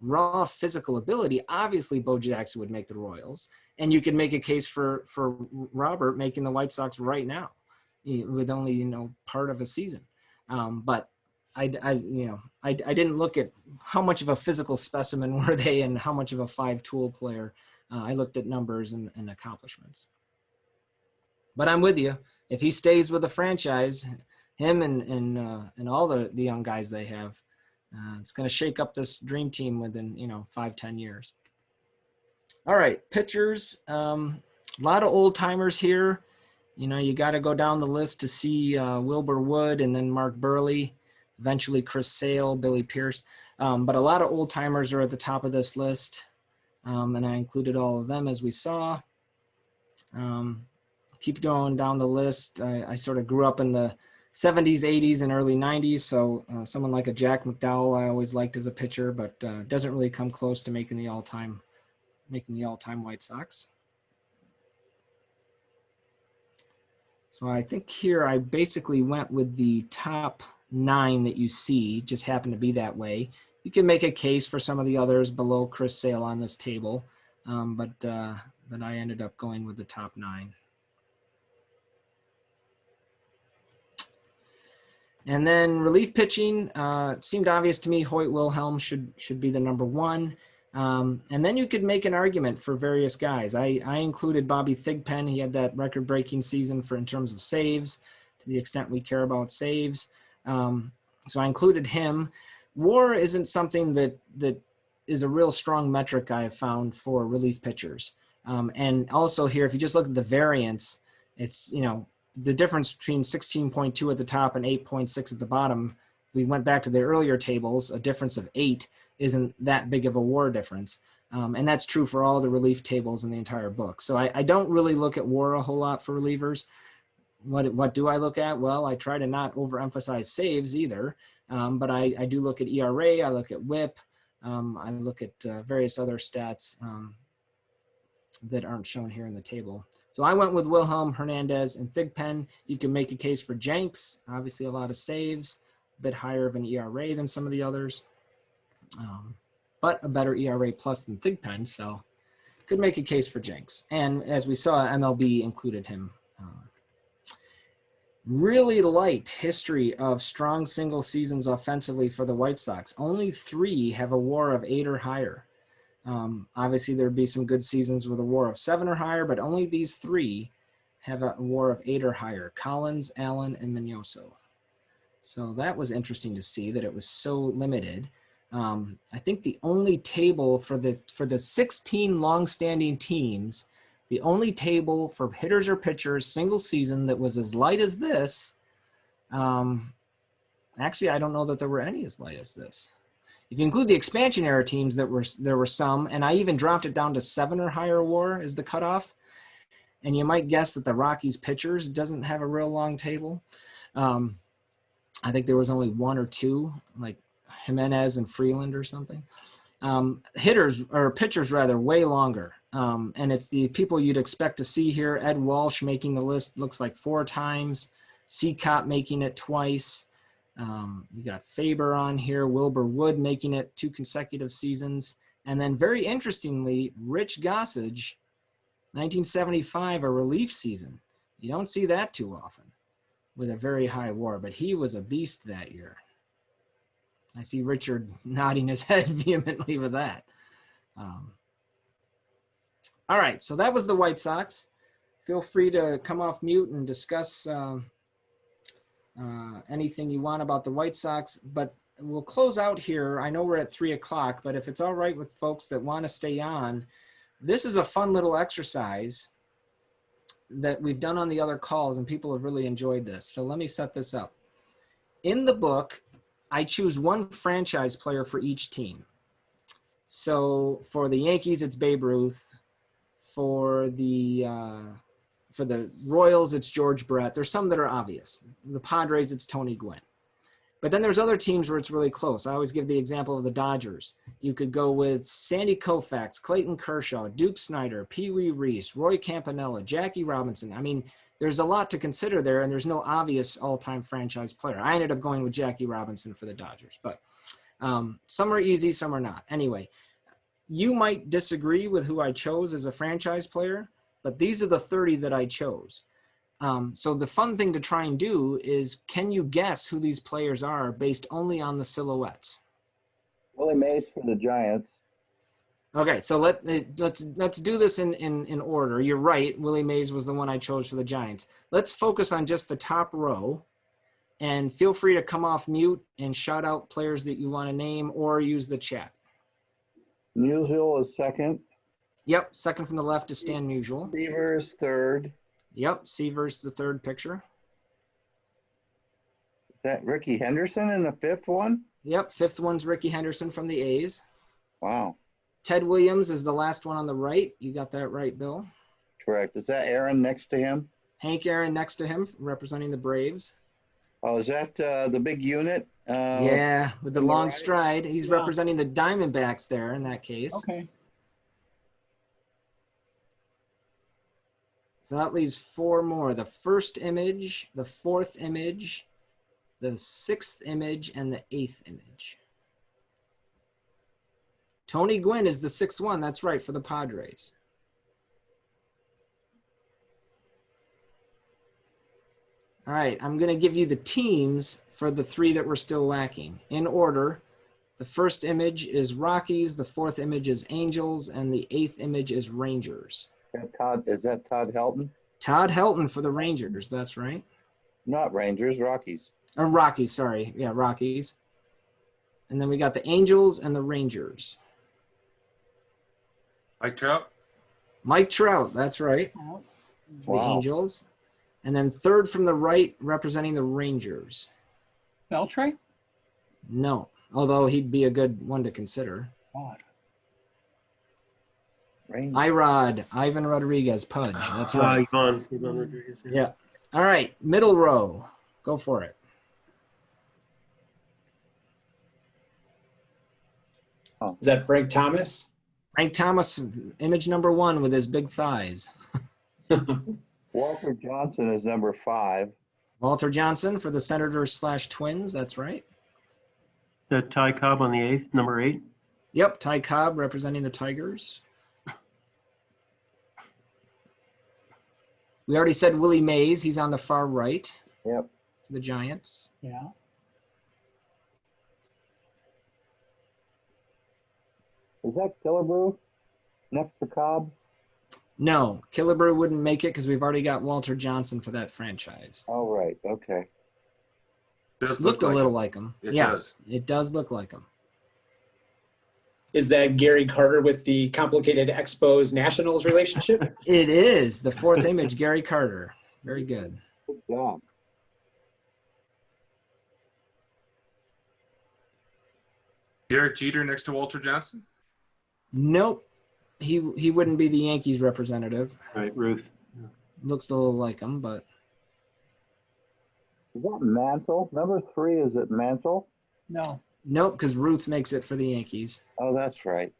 raw physical ability, obviously Bo Jackson would make the Royals. And you could make a case for Robert making the White Sox right now with only, part of a season. But I didn't look at how much of a physical specimen were they and how much of a 5-tool player. I looked at numbers and accomplishments. But I'm with you. If he stays with the franchise, him and all the young guys they have, it's going to shake up this dream team within 5-10 years. All right, pitchers. A lot of old timers here. You got to go down the list to see Wilbur Wood and then Mark Burley, eventually Chris Sale, Billy Pierce. But a lot of old timers are at the top of this list, and I included all of them as we saw. Keep going down the list. I sort of grew up in the 70s, 80s, and early 90s, so someone like a Jack McDowell I always liked as a pitcher, but doesn't really come close to making the all-time White Sox. So I think here I basically went with the top 9 that you see, just happened to be that way. You can make a case for some of the others below Chris Sale on this table, but I ended up going with the top 9. And then relief pitching, it seemed obvious to me Hoyt Wilhelm should be the number 1. And then you could make an argument for various guys. I included Bobby Thigpen. He had that record-breaking season in terms of saves, to the extent we care about saves. So I included him. WAR isn't something that is a real strong metric I have found for relief pitchers. And also here, if you just look at the variance, it's, the difference between 16.2 at the top and 8.6 at the bottom. If we went back to the earlier tables, a difference of 8 isn't that big of a WAR difference. And that's true for all the relief tables in the entire book. So I don't really look at WAR a whole lot for relievers. What do I look at? Well, I try to not overemphasize saves either, but I do look at ERA, I look at WHIP, I look at various other stats that aren't shown here in the table. So I went with Wilhelm, Hernandez, and Thigpen. You can make a case for Jenks, obviously a lot of saves, a bit higher of an ERA than some of the others, but a better ERA plus than Thigpen, so could make a case for Jenks. And as we saw, MLB included him. Really light history of strong single seasons offensively for the White Sox. Only 3 have a WAR of 8 or higher. Obviously, there'd be some good seasons with a WAR of 7 or higher, but only these 3 have a WAR of 8 or higher: Collins, Allen, and Mignoso. So that was interesting to see that it was so limited. I think the only table for the 16 longstanding teams, the only table for hitters or pitchers single season that was as light as this, actually, I don't know that there were any as light as this. If you include the expansion era teams, there were some, and I even dropped it down to 7 or higher WAR as the cutoff. And you might guess that the Rockies pitchers doesn't have a real long table. I think there was only 1 or 2, like Jimenez and Freeland or something. Hitters, or pitchers rather, way longer. And it's the people you'd expect to see here. Ed Walsh making the list, looks like 4 times. Seacott making it twice. You got Faber on here. Wilbur Wood making it 2 consecutive seasons. And then very interestingly, Rich Gossage, 1975, a relief season. You don't see that too often with a very high WAR, but he was a beast that year. I see Richard nodding his head vehemently with that. All right, so that was the White Sox. Feel free to come off mute and discuss anything you want about the White Sox, but we'll close out here. I know we're at 3 o'clock, but if it's all right with folks that want to stay on, this is a fun little exercise that we've done on the other calls, and people have really enjoyed this. So let me set this up. In the book, I choose 1 franchise player for each team. So for the Yankees, it's Babe Ruth. For the Royals, it's George Brett. There's some that are obvious. The Padres, it's Tony Gwynn. But then there's other teams where it's really close. I always give the example of the Dodgers. You could go with Sandy Koufax, Clayton Kershaw, Duke Snider, Pee Wee Reese, Roy Campanella, Jackie Robinson. I mean, there's a lot to consider there, and there's no obvious all-time franchise player. I ended up going with Jackie Robinson for the Dodgers, but some are easy, some are not. Anyway, you might disagree with who I chose as a franchise player, but these are the 30 that I chose. So the fun thing to try and do is, can you guess who these players are based only on the silhouettes? Willie Mays for the Giants. Okay, so let's do this in order. You're right. Willie Mays was the one I chose for the Giants. Let's focus on just the top row, and feel free to come off mute and shout out players that you want to name or use the chat. Musial is second. Yep, second from the left is Stan Musial. Beavers third. Yep, Seaver's the third picture. Is that Ricky Henderson in the 5th one? Yep, 5th one's Ricky Henderson from the A's. Wow. Ted Williams is the last one on the right. You got that right, Bill. Correct. Is that Aaron next to him? Hank Aaron next to him, representing the Braves. Oh, is that the big unit? Yeah, with the on the long right? stride. He's representing the Diamondbacks there in that case. Okay. So that leaves 4 more. The first image, the 4th image, the 6th image, and the 8th image. Tony Gwynn is the 6th one. That's right, for the Padres. All right, I'm going to give you the teams for the 3 that we're still lacking. In order, The first image is Rockies, the fourth image is Angels, and the eighth image is Rangers. Is that Todd Helton? Todd Helton for the Rangers, that's right. Not Rangers, Rockies. Or Rockies, sorry. Yeah, Rockies. And then we got the Angels and the Rangers. Mike Trout? Mike Trout, that's right. The Wow. Angels. And then third from the right, representing the Rangers. Beltray? No, although he'd be a good one to consider. God. Rangers. Irod, Ivan Rodriguez, Pudge. That's right. Ivan Rodriguez. Yeah. All right, middle row. Go for it. Is that Frank Thomas? Frank Thomas, image number 1 with his big thighs. Walter Johnson is number 5. Walter Johnson for the Senators/Twins. That's right. That Ty Cobb on the 8th, number 8. Yep, Ty Cobb representing the Tigers. We already said Willie Mays. He's on the far right Yep. for the Giants. Yeah. Is that Killebrew next to Cobb? No, Killebrew wouldn't make it because we've already got Walter Johnson for that franchise. Oh, right. Okay. Does Looked look a like little him. like him. It Yeah, does. it does look like him. Is that Gary Carter with the complicated Expos Nationals relationship? It is the fourth image, Gary Carter. Very good. Good job. Derek Jeter next to Walter Johnson? Nope, he wouldn't be the Yankees representative. Right, Ruth. Looks a little like him, but Is that Mantle? Number 3, is it Mantle? No. nope, because Ruth makes it for the Yankees. Oh, that's right.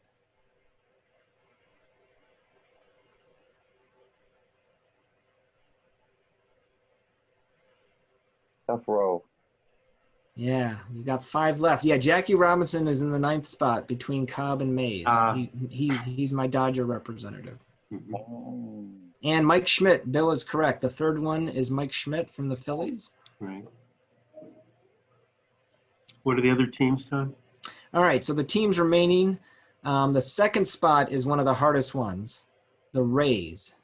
Tough row. Yeah, you got 5 left. Yeah, Jackie Robinson is in the 9th spot between Cobb and Mays. He's my Dodger representative. Oh. And Mike Schmidt, Bill is correct. The third one is Mike Schmidt from the Phillies. Right. What are the other teams, Tom? All right, so the teams remaining, the second spot is one of the hardest ones, the Rays.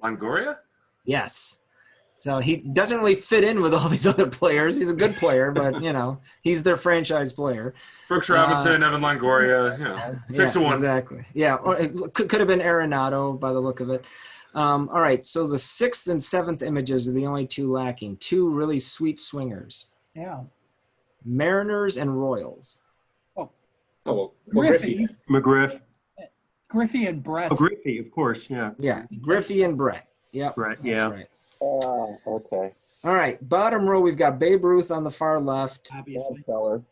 Longoria? Yes. So he doesn't really fit in with all these other players. He's a good player, but, you know, he's their franchise player. Brooks Robinson, Evan Longoria, 6-1. Yeah, exactly. Yeah, or it could have been Arenado by the look of it. All right, so the 6th and 7th images are the only 2 lacking. 2 really sweet swingers. Yeah. Mariners and Royals. Oh, Griffey. McGriff. Griffey and Brett. Oh, Griffey, of course, yeah. Yeah, Griffey and Brett. Yep, Brett, that's yeah. right. Okay. All right, bottom row, we've got Babe Ruth on the far left. Obviously. Feller.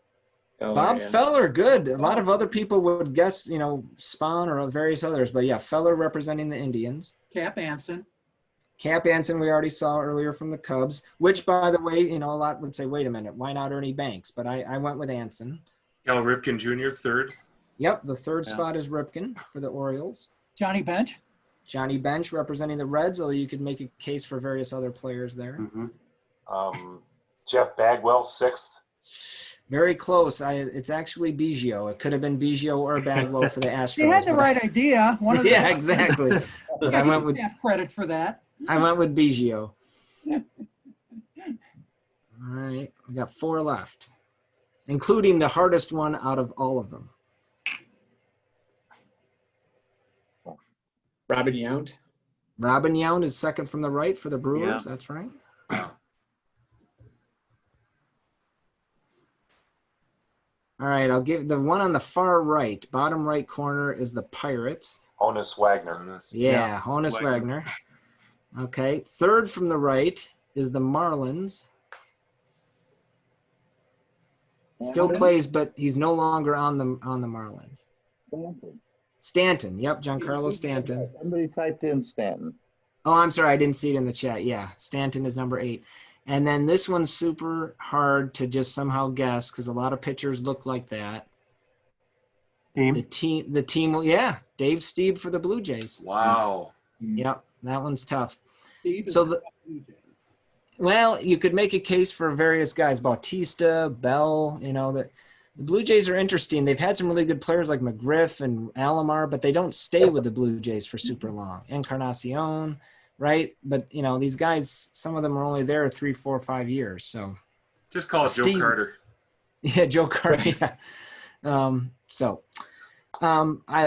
Bob Feller, good. A lot of other people would guess, you know, Spahn or various others, but yeah, Feller representing the Indians. Cap Anson. Cap Anson, we already saw earlier from the Cubs, which, by the way, you know, a lot would say, wait a minute, why not Ernie Banks? But I went with Anson. Cal Ripken Jr., 3rd. Yep, the third spot is Ripken for the Orioles. Johnny Bench. Johnny Bench representing the Reds, although you could make a case for various other players there. Mm-hmm. Jeff Bagwell, 6th. Very close. It's actually Biggio. It could have been Biggio or Bagwell for the Astros. He had the but- right idea. One of them. Yeah, exactly. But I went with Have credit for that. Biggio. All right, we got 4 left, including the hardest one out of all of them. Robin Yount. Robin Yount is second from the right for the Brewers. Yeah. That's right. All right, I'll give the one on the far right, bottom right corner is the Pirates. Honus Wagner. Yeah, Honus Wagner. Okay, third from the right is the Marlins. Still plays, but he's no longer on the Marlins. Stanton. Yep, Giancarlo Stanton. Somebody typed in Stanton. Oh, I'm sorry, I didn't see it in the chat. Yeah, Stanton is number 8. And then this one's super hard to just somehow guess because a lot of pitchers look like that. Team? The team, yeah, Dave Stieb for the Blue Jays. Wow. Yep, that one's tough. Steve is So the well, you could make a case for various guys, Bautista, Bell, you know, that The Blue Jays are interesting. They've had some really good players like McGriff and Alomar, but they don't stay with the Blue Jays for super long. Encarnacion, right? But, you know, these guys, some of them are only there 3, 4, 5 years. So Just call it Joe Carter. Yeah, Joe Carter. Yeah.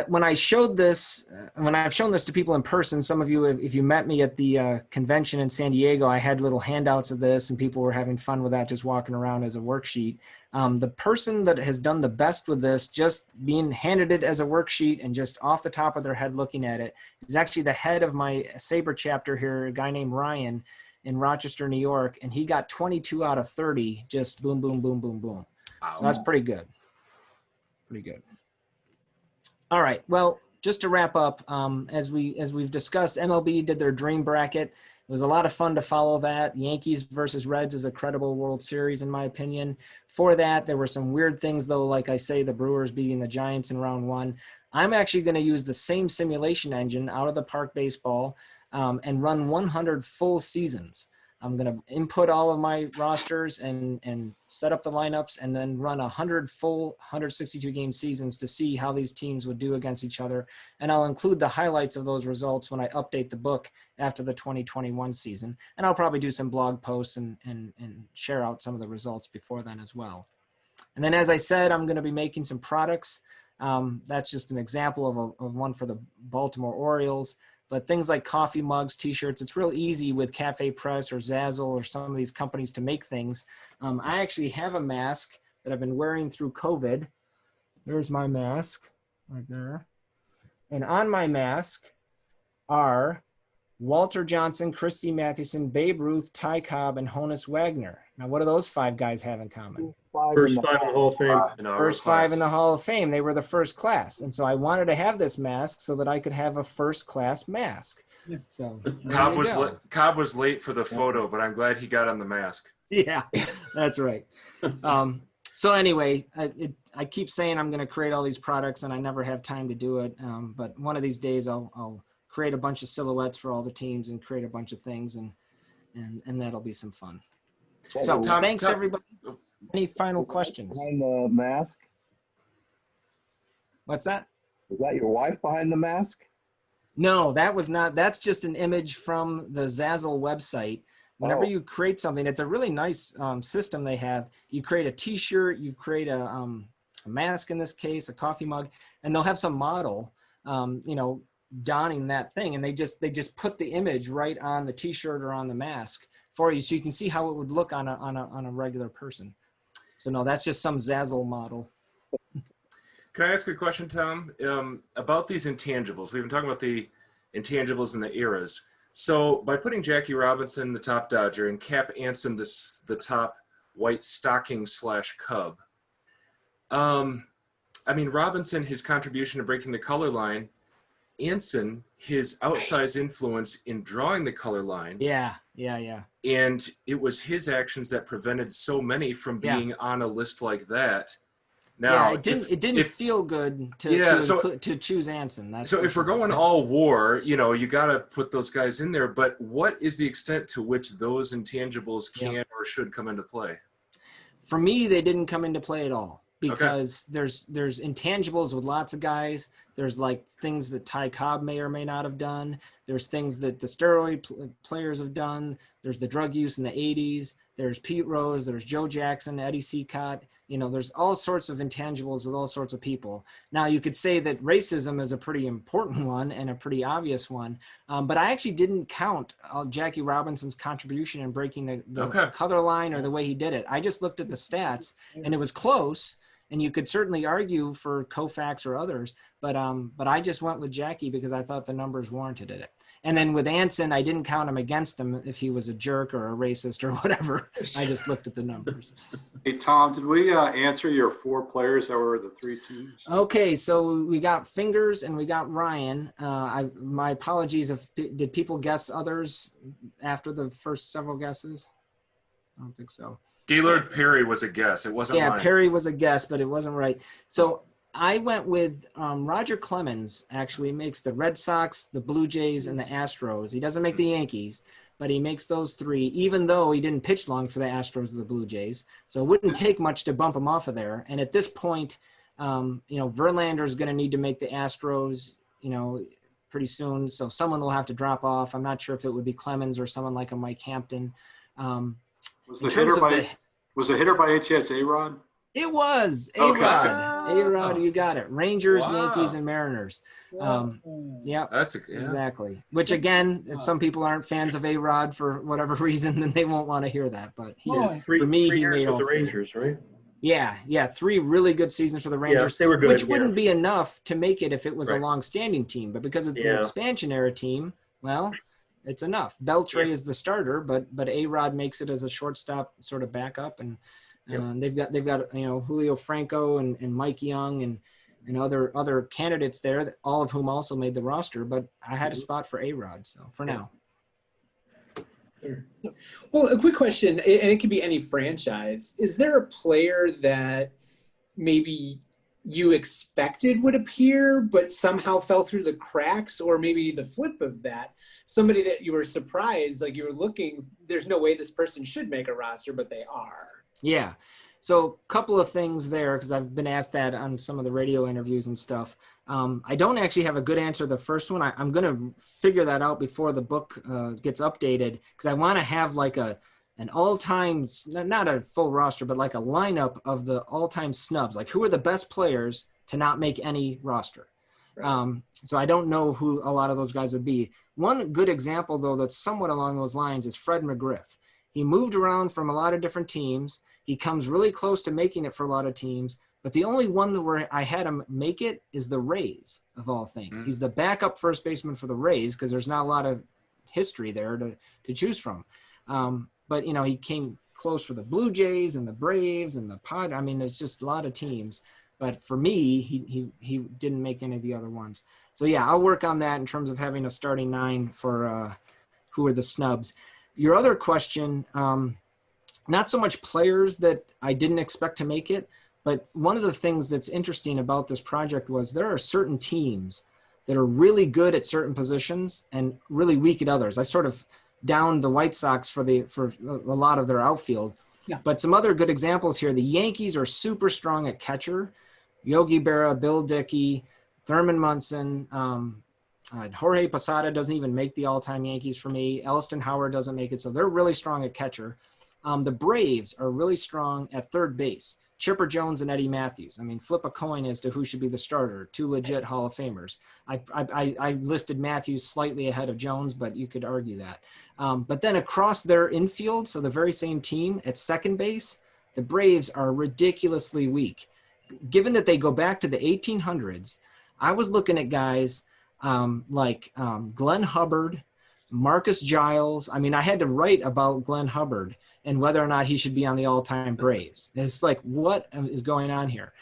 When I've shown this to people in person, some of you, if you met me at the convention in San Diego, I had little handouts of this and people were having fun with that, just walking around as a worksheet. The person that has done the best with this, just being handed it as a worksheet and just off the top of their head looking at it, is actually the head of my SABR chapter here, a guy named Ryan in Rochester, New York, and he got 22 out of 30, just boom, boom, boom, boom, boom. Wow. So that's pretty good. Pretty good. All right. Well, just to wrap up, as we've discussed, MLB did their dream bracket. It was a lot of fun to follow that. Yankees versus Reds is a credible World Series, in my opinion. For that, there were some weird things, though, like I say, the Brewers beating the Giants in round 1. I'm actually going to use the same simulation engine out of the park baseball and run 100 full seasons. I'm going to input all of my rosters and set up the lineups and then run 100 full 162 game seasons to see how these teams would do against each other. And I'll include the highlights of those results when I update the book after the 2021 season. And I'll probably do some blog posts and share out some of the results before then as well. And then, as I said, I'm going to be making some products. That's just an example of one for the Baltimore Orioles. But things like coffee mugs, T-shirts, it's real easy with Cafe Press or Zazzle or some of these companies to make things. I actually have a mask that I've been wearing through COVID. There's my mask right there. And on my mask are Walter Johnson, Christy Mathewson, Babe Ruth, Ty Cobb, and Honus Wagner. Now, what do those 5 guys have in common? First 5 in the Hall of Fame. First 5 in the Hall of Fame. They were the first class. And so I wanted to have this mask so that I could have a first class mask. So Cobb was late for the photo, but I'm glad he got on the mask. Yeah, that's right. So anyway, I keep saying I'm going to create all these products and I never have time to do it. But one of these days I'll create a bunch of silhouettes for all the teams and create a bunch of things and that'll be some fun. So thanks everybody. Any final questions? Behind the mask? What's that? Is that your wife behind the mask? No, that was not. That's just an image from the Zazzle website. Whenever you create something, it's a really nice system they have. You create a T-shirt, you create a mask in this case, a coffee mug, and they'll have some model, donning that thing, and they just put the image right on the T-shirt or on the mask for you, so you can see how it would look on a regular person. So no, that's just some Zazzle model. Can I ask a question, Tom, about these intangibles? We've been talking about the intangibles and the eras. So by putting Jackie Robinson, the top Dodger, and Cap Anson, the top white stocking / Cub, Robinson, his contribution to breaking the color line, Anson, his outsized influence in drawing the color line. Yeah. And it was his actions that prevented so many from being on a list like that. Now, it didn't feel good to choose Anson. If we're going all war, you got to put those guys in there. But what is the extent to which those intangibles can or should come into play? For me, they didn't come into play at all. Because there's intangibles with lots of guys. There's like things that Ty Cobb may or may not have done. There's things that the steroid players have done. There's the drug use in the 80s. There's Pete Rose. There's Joe Jackson, Eddie Seacott. There's all sorts of intangibles with all sorts of people. Now, you could say that racism is a pretty important one and a pretty obvious one. But I actually didn't count Jackie Robinson's contribution in breaking the color line or the way he did it. I just looked at the stats, and it was close. And you could certainly argue for Koufax or others, but I just went with Jackie because I thought the numbers warranted it. And then with Anson, I didn't count him against him if he was a jerk or a racist or whatever. I just looked at the numbers. Hey, Tom, did we answer your 4 players that were the 3 teams? Okay, so we got Fingers and we got Ryan. My apologies did people guess others after the first several guesses? I don't think so. Gaylord Perry was a guess. It wasn't mine. Perry was a guess, but it wasn't right. So I went with Roger Clemens. Actually makes the Red Sox, the Blue Jays, and the Astros. He doesn't make the Yankees, but he makes those 3, even though he didn't pitch long for the Astros or the Blue Jays. So it wouldn't take much to bump him off of there. And at this point, Verlander is going to need to make the Astros, pretty soon. So someone will have to drop off. I'm not sure if it would be Clemens or someone like a Mike Hampton. Was the hitter by any chance A-Rod? It was Okay. A-Rod. A-Rod, you got it. Rangers, Wow. Yankees, and Mariners. Yeah, Yeah. exactly. Which again, if some people aren't fans of A-Rod for whatever reason, then they won't want to hear that. But Three for me, he years made with all the 3. Rangers, right? Yeah, 3 really good seasons for the Rangers. Yes, they were good. Which wouldn't be enough to make it if it was a Right. long-standing team, but because it's an expansion era team, well, it's enough. Beltre is the starter, but A-Rod makes it as a shortstop sort of backup, and they've got Julio Franco and Mike Young and other candidates there, all of whom also made the roster. But I had a spot for A-Rod, so for now. Well, a quick question, and it could be any franchise. Is there a player that maybe you expected would appear, but somehow fell through the cracks, or maybe the flip of that? Somebody that you were surprised, like you were looking, there's no way this person should make a roster, but they are. Yeah. So a couple of things there, because I've been asked that on some of the radio interviews and stuff. I don't actually have a good answer to the first one. I'm going to figure that out before the book gets updated, because I want to have like an all-time, not a full roster, but like a lineup of the all-time snubs. Like who are the best players to not make any roster? Right. So I don't know who a lot of those guys would be. One good example, though, that's somewhat along those lines is Fred McGriff. He moved around from a lot of different teams. He comes really close to making it for a lot of teams, but the only one where I had him make it is the Rays, of all things. He's the backup first baseman for the Rays because there's not a lot of history there to choose from. But, he came close for the Blue Jays and the Braves and the Pod. I mean, there's just a lot of teams. But for me, he didn't make any of the other ones. So, yeah, I'll work on that in terms of having a starting 9 for who are the snubs. Your other question, not so much players that I didn't expect to make it, but one of the things that's interesting about this project was there are certain teams that are really good at certain positions and really weak at others. I sort of downed the White Sox for a lot of their outfield. Yeah. But some other good examples here. The Yankees are super strong at catcher. Yogi Berra, Bill Dickey, Thurman Munson, Jorge Posada doesn't even make the all-time Yankees for me. Elston Howard doesn't make it, so they're really strong at catcher. The Braves are really strong at third base. Chipper Jones and Eddie Matthews. I mean, flip a coin as to who should be the starter. 2 legit Hall of Famers. I listed Matthews slightly ahead of Jones, but you could argue that. But then across their infield, so the very same team at second base, the Braves are ridiculously weak. Given that they go back to the 1800s, I was looking at guys like Glenn Hubbard, Marcus Giles. I mean, I had to write about Glenn Hubbard and whether or not he should be on the all-time Braves. It's like, what is going on here?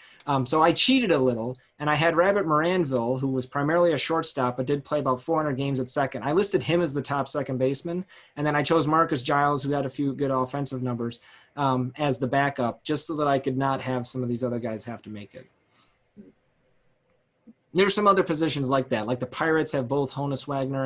So I cheated a little, and I had Rabbit Moranville, who was primarily a shortstop, but did play about 400 games at second. I listed him as the top second baseman, and then I chose Marcus Giles, who had a few good offensive numbers, as the backup, just so that I could not have some of these other guys have to make it. There's some other positions like that. Like the Pirates have both Honus Wagner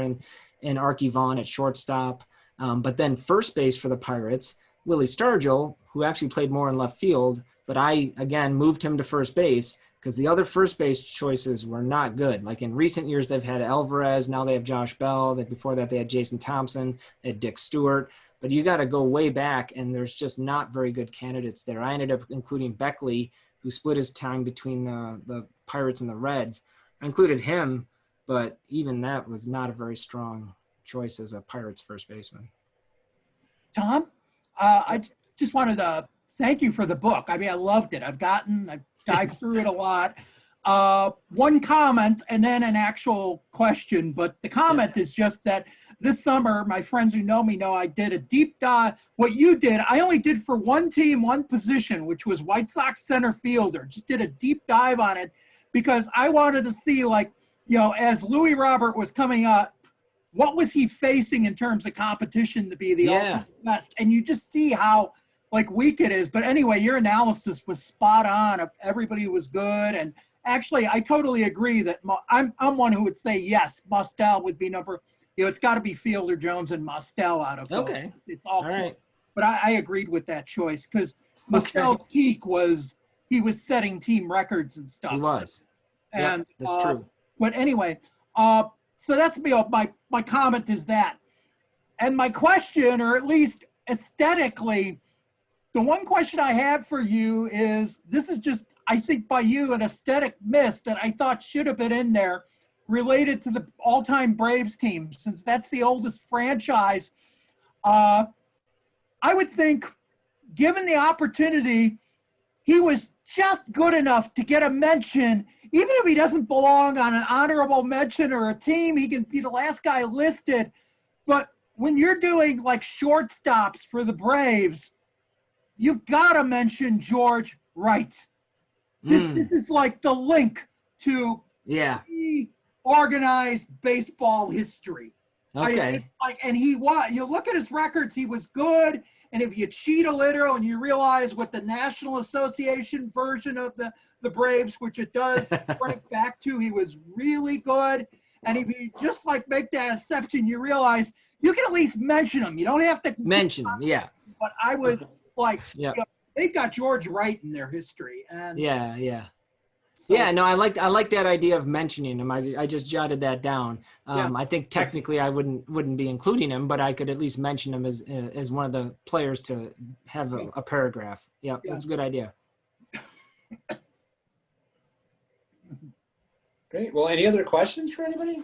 and Archie Vaughn at shortstop. But then first base for the Pirates, Willie Stargell, who actually played more in left field, but I, again, moved him to first base because the other first base choices were not good. Like in recent years, they've had Alvarez. Now they have Josh Bell. Before that, they had Jason Thompson, they had Dick Stewart. But you got to go way back, and there's just not very good candidates there. I ended up including Beckley, who split his time between the Pirates and the Reds. I included him, but even that was not a very strong choice as a Pirates first baseman. Tom, I just wanted to thank you for the book. I mean, I loved it. I've dived through it a lot. One comment and then an actual question, but the comment is just that this summer, my friends who know me know I did a deep dive. What you did, I only did for one team, one position, which was White Sox center fielder. Just did a deep dive on it because I wanted to see, like, as Louis Robert was coming up, what was he facing in terms of competition to be the ultimate best? And you just see how, weak it is. But anyway, your analysis was spot on. Everybody was good. And actually, I totally agree that I'm one who would say, yes, Mostel would be number it's got to be Fielder, Jones, and Mostel out of those. Okay. It's all All close. right. But I agreed with that choice because Mostel's peak was he was setting team records and stuff. He was. And that's true. But anyway, so that's me. My comment is that, and my question, or at least aesthetically, the one question I have for you is, this is just, I think by you, an aesthetic miss that I thought should have been in there related to the all-time Braves team, since that's the oldest franchise. I would think, given the opportunity, he was just good enough to get a mention. Even if he doesn't belong on an honorable mention or a team, he can be the last guy listed. But when you're doing like shortstops for the Braves, you've got to mention George Wright. This is like the link to organized baseball history. Okay. And he was, you look at his records, he was good. And if you cheat a little and you realize what the National Association version of the Braves, which it does rank back to, he was really good. And if you just like make that exception, you realize you can at least mention him. You don't have to mention him. Yeah. But I would they've got George Wright in their history. And so, no, I like that idea of mentioning him. I just jotted that down. I think technically I wouldn't be including him, but I could at least mention him as one of the players to have a paragraph. Yeah, that's a good idea. Great. Well, any other questions for anybody?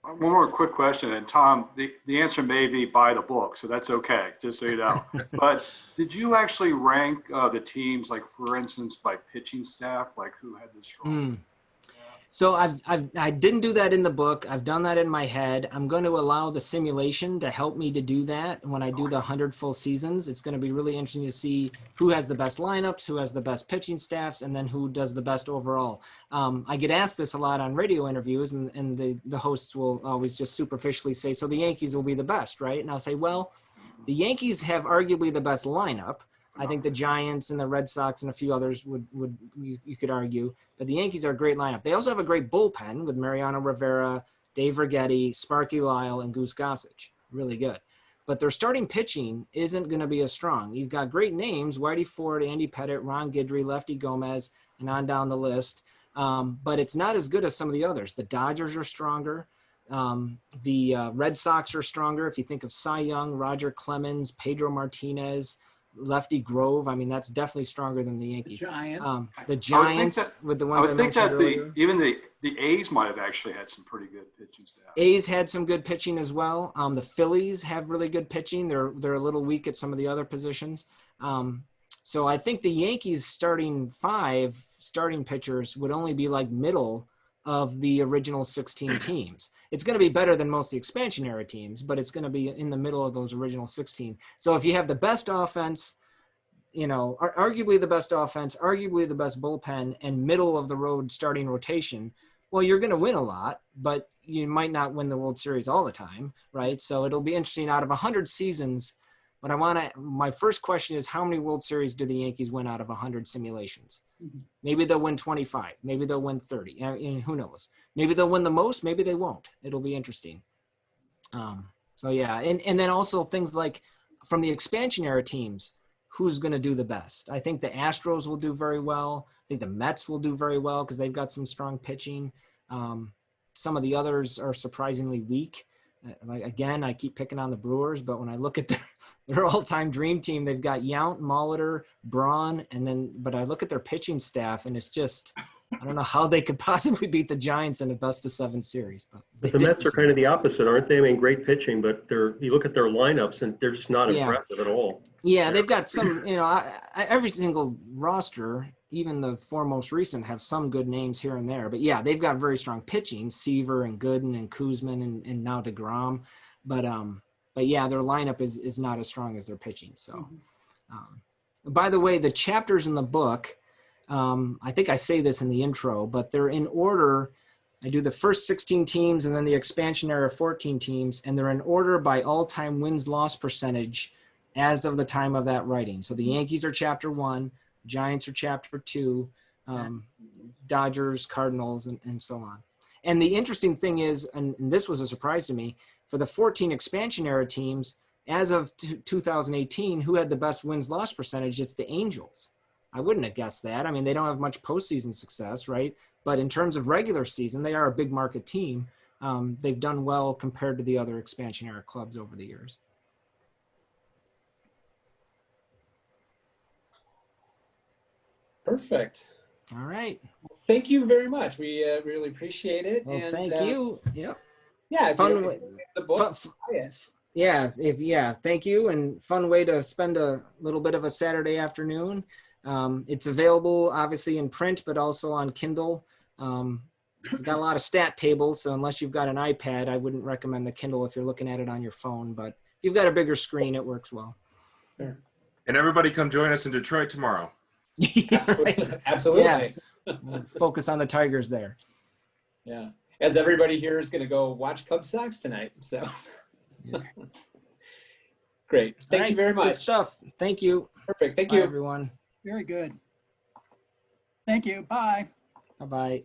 One more quick question, and Tom, the answer may be by the book, so that's okay, just so you know. But did you actually rank the teams, like for instance, by pitching staff, like who had the strong? So I didn't do that in the book. I've done that in my head. I'm going to allow the simulation to help me to do that. When I do the 100 full seasons, it's going to be really interesting to see who has the best lineups, who has the best pitching staffs, and then who does the best overall. I get asked this a lot on radio interviews, and the hosts will always just superficially say, so the Yankees will be the best, right? And I'll say, well, the Yankees have arguably the best lineup. I think the Giants and the Red Sox and a few others would you could argue, but the Yankees are a great lineup. They also have a great bullpen with Mariano Rivera, Dave Righetti, Sparky Lyle, and Goose Gossage. Really good. But their starting pitching isn't going to be as strong. You've got great names, Whitey Ford, Andy Pettitte, Ron Guidry, Lefty Gomez, and on down the list. But it's not as good as some of the others. The Dodgers are stronger. The Red Sox are stronger. If you think of Cy Young, Roger Clemens, Pedro Martinez, Lefty Grove, I mean, that's definitely stronger than the Yankees. The Giants with the ones I mentioned earlier. Even the A's might have actually had some pretty good pitching staff. A's had some good pitching as well. The Phillies have really good pitching. They're a little weak at some of the other positions. So I think the Yankees starting 5 starting pitchers would only be like middle of the original 16 teams. It's going to be better than most of the expansion era teams, but it's going to be in the middle of those original 16. So if you have the best offense, arguably the best offense, arguably the best bullpen, and middle of the road starting rotation, well, you're going to win a lot, but you might not win the World Series all the time, right? So it'll be interesting. Out of 100 seasons, my first question is, how many World Series do the Yankees win out of 100 simulations? Maybe they'll win 25. Maybe they'll win 30. And who knows? Maybe they'll win the most. Maybe they won't. It'll be interesting. So yeah, and then also things like from the expansion era teams, who's going to do the best? I think the Astros will do very well. I think the Mets will do very well because they've got some strong pitching. Some of the others are surprisingly weak. Like again, I keep picking on the Brewers, but when I look at their all-time dream team, they've got Yount, Molitor, Braun, but I look at their pitching staff, and it's just, I don't know how they could possibly beat the Giants in a best-of-7 series. But the Mets are kind of the opposite, aren't they? I mean, great pitching, but you look at their lineups, and they're just not impressive at all. Yeah, they've got some, every single roster, even the 4 most recent, have some good names here and there. But yeah, they've got very strong pitching, Seaver and Gooden and Kuzman and now DeGrom. But yeah, their lineup is not as strong as their pitching. So, by the way, the chapters in the book, I think I say this in the intro, but they're in order. I do the first 16 teams and then the expansion era 14 teams, and they're in order by all-time wins-loss percentage as of the time of that writing. So the Yankees are chapter 1, Giants are chapter 2, Dodgers, Cardinals, and so on. And the interesting thing is, and this was a surprise to me, for the 14 expansion era teams, as of 2018, who had the best wins-loss percentage? It's the Angels. I wouldn't have guessed that. I mean, they don't have much postseason success, right? But in terms of regular season, they are a big market team. They've done well compared to the other expansion era clubs over the years. Perfect. All right. Thank you very much. We really appreciate it. Well, and, thank you. Yep. Yeah. Fun way. The book. Yeah. Thank you. And fun way to spend a little bit of a Saturday afternoon. It's available obviously in print, but also on Kindle. It's got a lot of stat tables. So unless you've got an iPad, I wouldn't recommend the Kindle if you're looking at it on your phone, but if you've got a bigger screen, it works well. Sure. And everybody come join us in Detroit tomorrow. Absolutely. Absolutely. Yeah. We'll focus on the Tigers there. Yeah. As everybody here is going to go watch Cubs Sox tonight. So Yeah. Great. Thank you very much. Good stuff. Thank you. Perfect. Thank Bye, you. everyone. Very good. Thank you. Bye. Bye-bye.